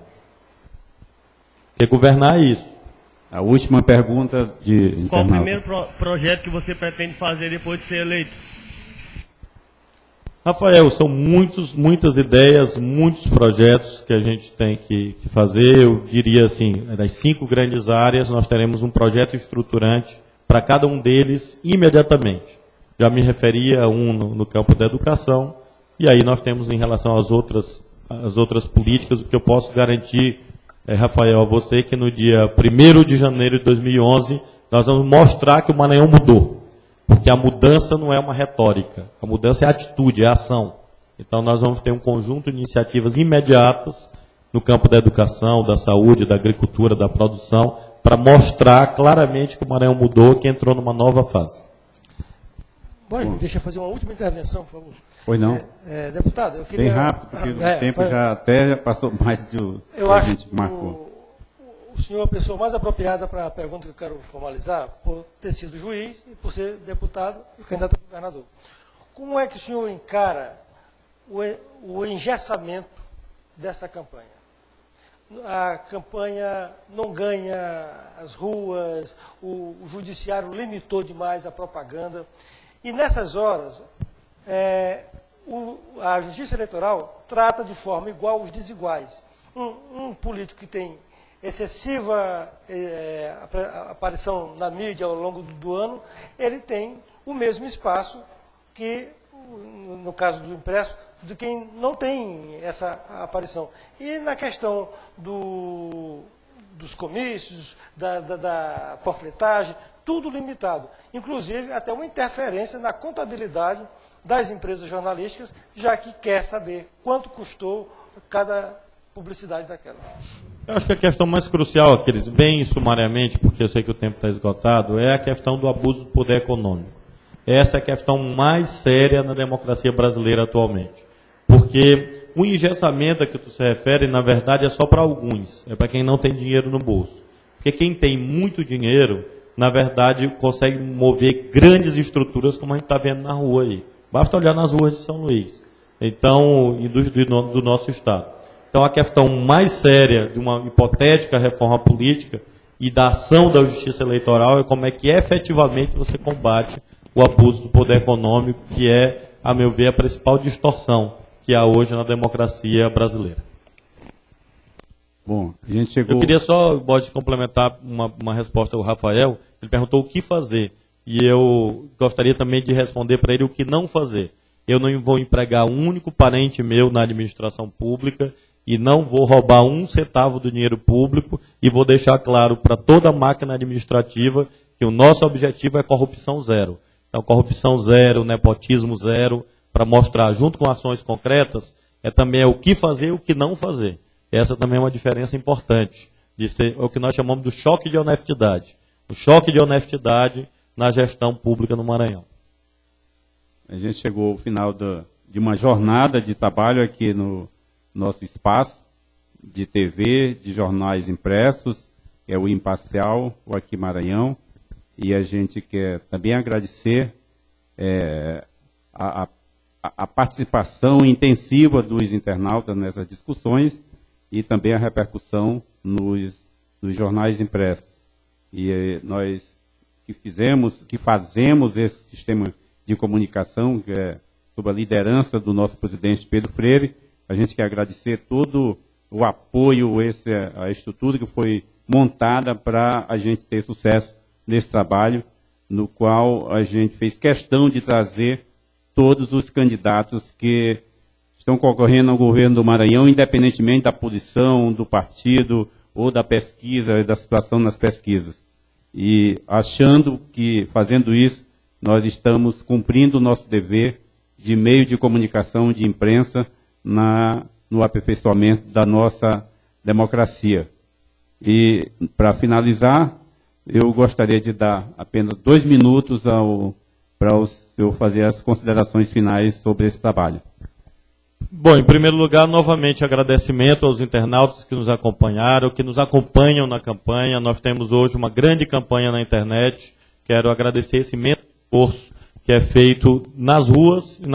Porque governar é isso. A última pergunta de internauta. Qual o primeiro projeto que você pretende fazer depois de ser eleito? Rafael, são muitas ideias, muitos projetos que a gente tem que fazer. Eu diria assim, das 5 grandes áreas, nós teremos um projeto estruturante para cada um deles imediatamente. Já me referia a um no campo da educação, e aí nós temos em relação às outras políticas, o que eu posso garantir, Rafael, a você, que no dia 1º de janeiro de 2011, nós vamos mostrar que o Maranhão mudou. Porque a mudança não é uma retórica, a mudança é atitude, é ação. Então nós vamos ter um conjunto de iniciativas imediatas no campo da educação, da saúde, da agricultura, da produção, para mostrar claramente que o Maranhão mudou, que entrou numa nova fase. Bom, deixa eu fazer uma última intervenção, por favor. Pois não. Deputado, eu queria... Bem rápido, porque o tempo já passou mais do que eu a acho gente marcou. O senhor é a pessoa mais apropriada para a pergunta que eu quero formalizar, por ter sido juiz e por ser deputado e candidato a governador. Como é que o senhor encara o engessamento dessa campanha? A campanha não ganha as ruas, o judiciário limitou demais a propaganda. E nessas horas, a Justiça Eleitoral trata de forma igual os desiguais. Um político que tem excessiva aparição na mídia ao longo do ano, ele tem o mesmo espaço que, no caso do impresso, de quem não tem essa aparição. E na questão dos comícios, da panfletagem, tudo limitado. Inclusive, até uma interferência na contabilidade das empresas jornalísticas, já que quer saber quanto custou cada publicidade daquela. Eu acho que a questão mais crucial, aqueles bem sumariamente, porque eu sei que o tempo está esgotado, é a questão do abuso do poder econômico. Essa é a questão mais séria na democracia brasileira atualmente. Porque o engessamento a que tu se refere, na verdade, é só para alguns. É para quem não tem dinheiro no bolso. Porque quem tem muito dinheiro, na verdade, consegue mover grandes estruturas, como a gente está vendo na rua aí. Basta olhar nas ruas de São Luís. Então, e do nosso estado. Então, a questão mais séria de uma hipotética reforma política e da ação da justiça eleitoral é como é que efetivamente você combate o abuso do poder econômico, que é, a meu ver, a principal distorção que há hoje na democracia brasileira. Bom, a gente chegou... Eu queria só, pode complementar uma resposta ao Rafael. Ele perguntou o que fazer. E eu gostaria também de responder para ele o que não fazer. Eu não vou empregar um único parente meu na administração pública e não vou roubar um centavo do dinheiro público e vou deixar claro para toda a máquina administrativa que o nosso objetivo é corrupção zero. Então, corrupção zero, nepotismo zero, para mostrar, junto com ações concretas, também o que fazer e o que não fazer. Essa também é uma diferença importante, de ser o que nós chamamos do choque de honestidade. O choque de honestidade na gestão pública no Maranhão. A gente chegou ao final de uma jornada de trabalho aqui no nosso espaço de TV, de jornais impressos, que é o Imparcial, o Aqui Maranhão, e a gente quer também agradecer a participação intensiva dos internautas nessas discussões e também a repercussão nos jornais impressos. E nós que fazemos esse sistema de comunicação, que é sob a liderança do nosso presidente Pedro Freire, a gente quer agradecer todo o apoio, a estrutura que foi montada para a gente ter sucesso nesse trabalho, no qual a gente fez questão de trazer todos os candidatos que estão concorrendo ao governo do Maranhão, independentemente da posição, do partido ou da pesquisa, da situação nas pesquisas. E achando que, fazendo isso, nós estamos cumprindo o nosso dever de meio de comunicação, de imprensa, no aperfeiçoamento da nossa democracia. E, para finalizar, eu gostaria de dar apenas 2 minutos para o senhor fazer as considerações finais sobre esse trabalho. Bom, em primeiro lugar, novamente agradecimento aos internautas que nos acompanharam, que nos acompanham na campanha. Nós temos hoje uma grande campanha na internet. Quero agradecer esse imenso esforço que é feito nas ruas e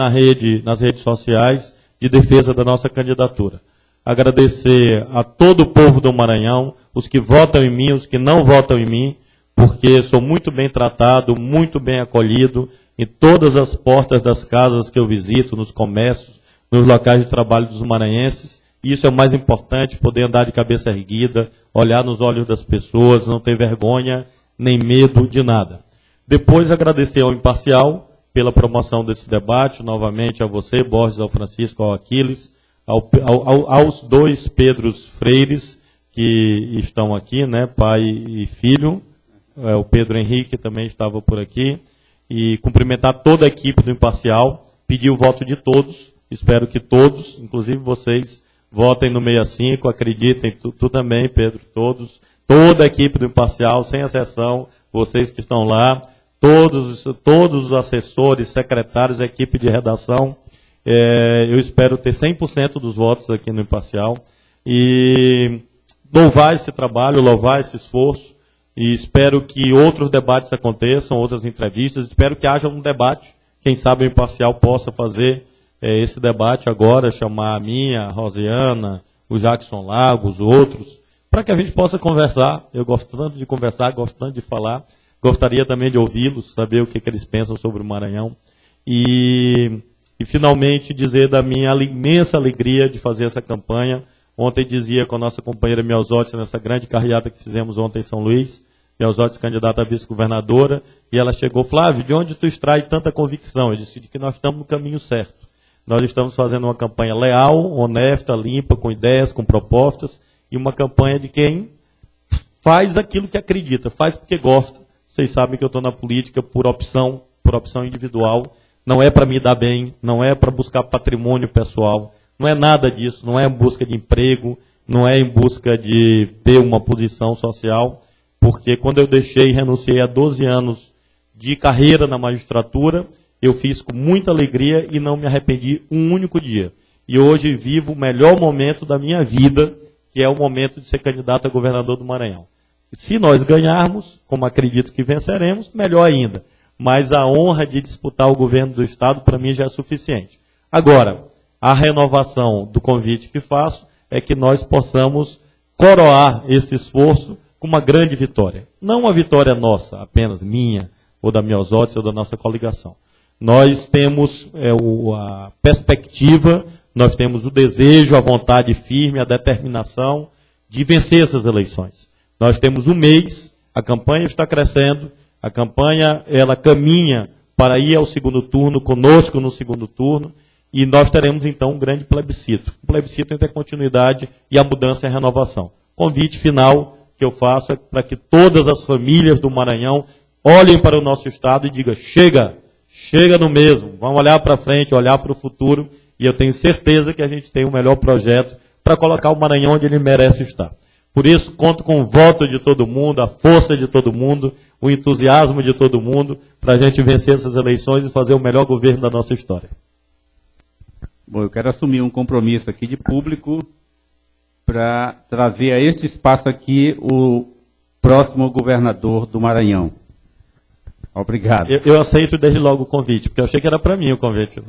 nas redes sociais de defesa da nossa candidatura. Agradecer a todo o povo do Maranhão, os que votam em mim, os que não votam em mim, porque sou muito bem tratado, muito bem acolhido em todas as portas das casas que eu visito, nos comércios, nos locais de trabalho dos maranhenses. E isso é o mais importante, poder andar de cabeça erguida, olhar nos olhos das pessoas, não ter vergonha nem medo de nada. Depois, agradecer ao Imparcial pela promoção desse debate, novamente a você, Borges, ao Francisco, ao Aquiles, aos 2 Pedros Freires que estão aqui, né, pai e filho, o Pedro Henrique também estava por aqui, e cumprimentar toda a equipe do Imparcial, pedir o voto de todos, espero que todos, inclusive vocês, votem no 65, acreditem, tu também, Pedro, toda a equipe do Imparcial, sem exceção, vocês que estão lá, todos os assessores, secretários, a equipe de redação, eu espero ter 100% dos votos aqui no Imparcial, e louvar esse trabalho, louvar esse esforço, e espero que outros debates aconteçam, outras entrevistas, espero que haja um debate, quem sabe o Imparcial possa fazer esse debate agora, chamar a minha, a Rosiana, o Jackson Lagos, outros, para que a gente possa conversar. Eu gosto tanto de conversar, gosto tanto de falar, gostaria também de ouvi-los, saber o que eles pensam sobre o Maranhão. E finalmente dizer da minha imensa alegria de fazer essa campanha. Ontem dizia com a nossa companheira Mielzotti, nessa grande carreata que fizemos ontem em São Luís, Mielzotti, candidata a vice-governadora, e ela chegou, Flávio, de onde tu extrai tanta convicção? Eu disse que nós estamos no caminho certo. Nós estamos fazendo uma campanha leal, honesta, limpa, com ideias, com propostas, e uma campanha de quem faz aquilo que acredita, faz porque gosta. Vocês sabem que eu estou na política por opção individual, não é para me dar bem, não é para buscar patrimônio pessoal, não é nada disso, não é em busca de emprego, não é em busca de ter uma posição social, porque quando eu deixei e renunciei a 12 anos de carreira na magistratura, eu fiz com muita alegria e não me arrependi um único dia. E hoje vivo o melhor momento da minha vida, que é o momento de ser candidato a governador do Maranhão. Se nós ganharmos, como acredito que venceremos, melhor ainda. Mas a honra de disputar o governo do Estado, para mim, já é suficiente. Agora, a renovação do convite que faço é que nós possamos coroar esse esforço com uma grande vitória. Não uma vitória nossa, apenas minha, ou da Mielzotti, ou da nossa coligação. Nós temos a perspectiva, nós temos o desejo, a vontade firme, a determinação de vencer essas eleições. Nós temos um mês, a campanha está crescendo, a campanha ela caminha para ir ao segundo turno, conosco no segundo turno, e nós teremos então um grande plebiscito. Um plebiscito entre a continuidade e a mudança e a renovação. Convite final que eu faço é para que todas as famílias do Maranhão olhem para o nosso Estado e digam, chega no mesmo, vamos olhar para frente, olhar para o futuro, e eu tenho certeza que a gente tem o melhor projeto para colocar o Maranhão onde ele merece estar. Por isso, conto com o voto de todo mundo, a força de todo mundo, o entusiasmo de todo mundo, para a gente vencer essas eleições e fazer o melhor governo da nossa história. Bom, eu quero assumir um compromisso aqui de público para trazer a este espaço aqui o próximo governador do Maranhão. Obrigado. Eu aceito desde logo o convite, porque eu achei que era para mim o convite.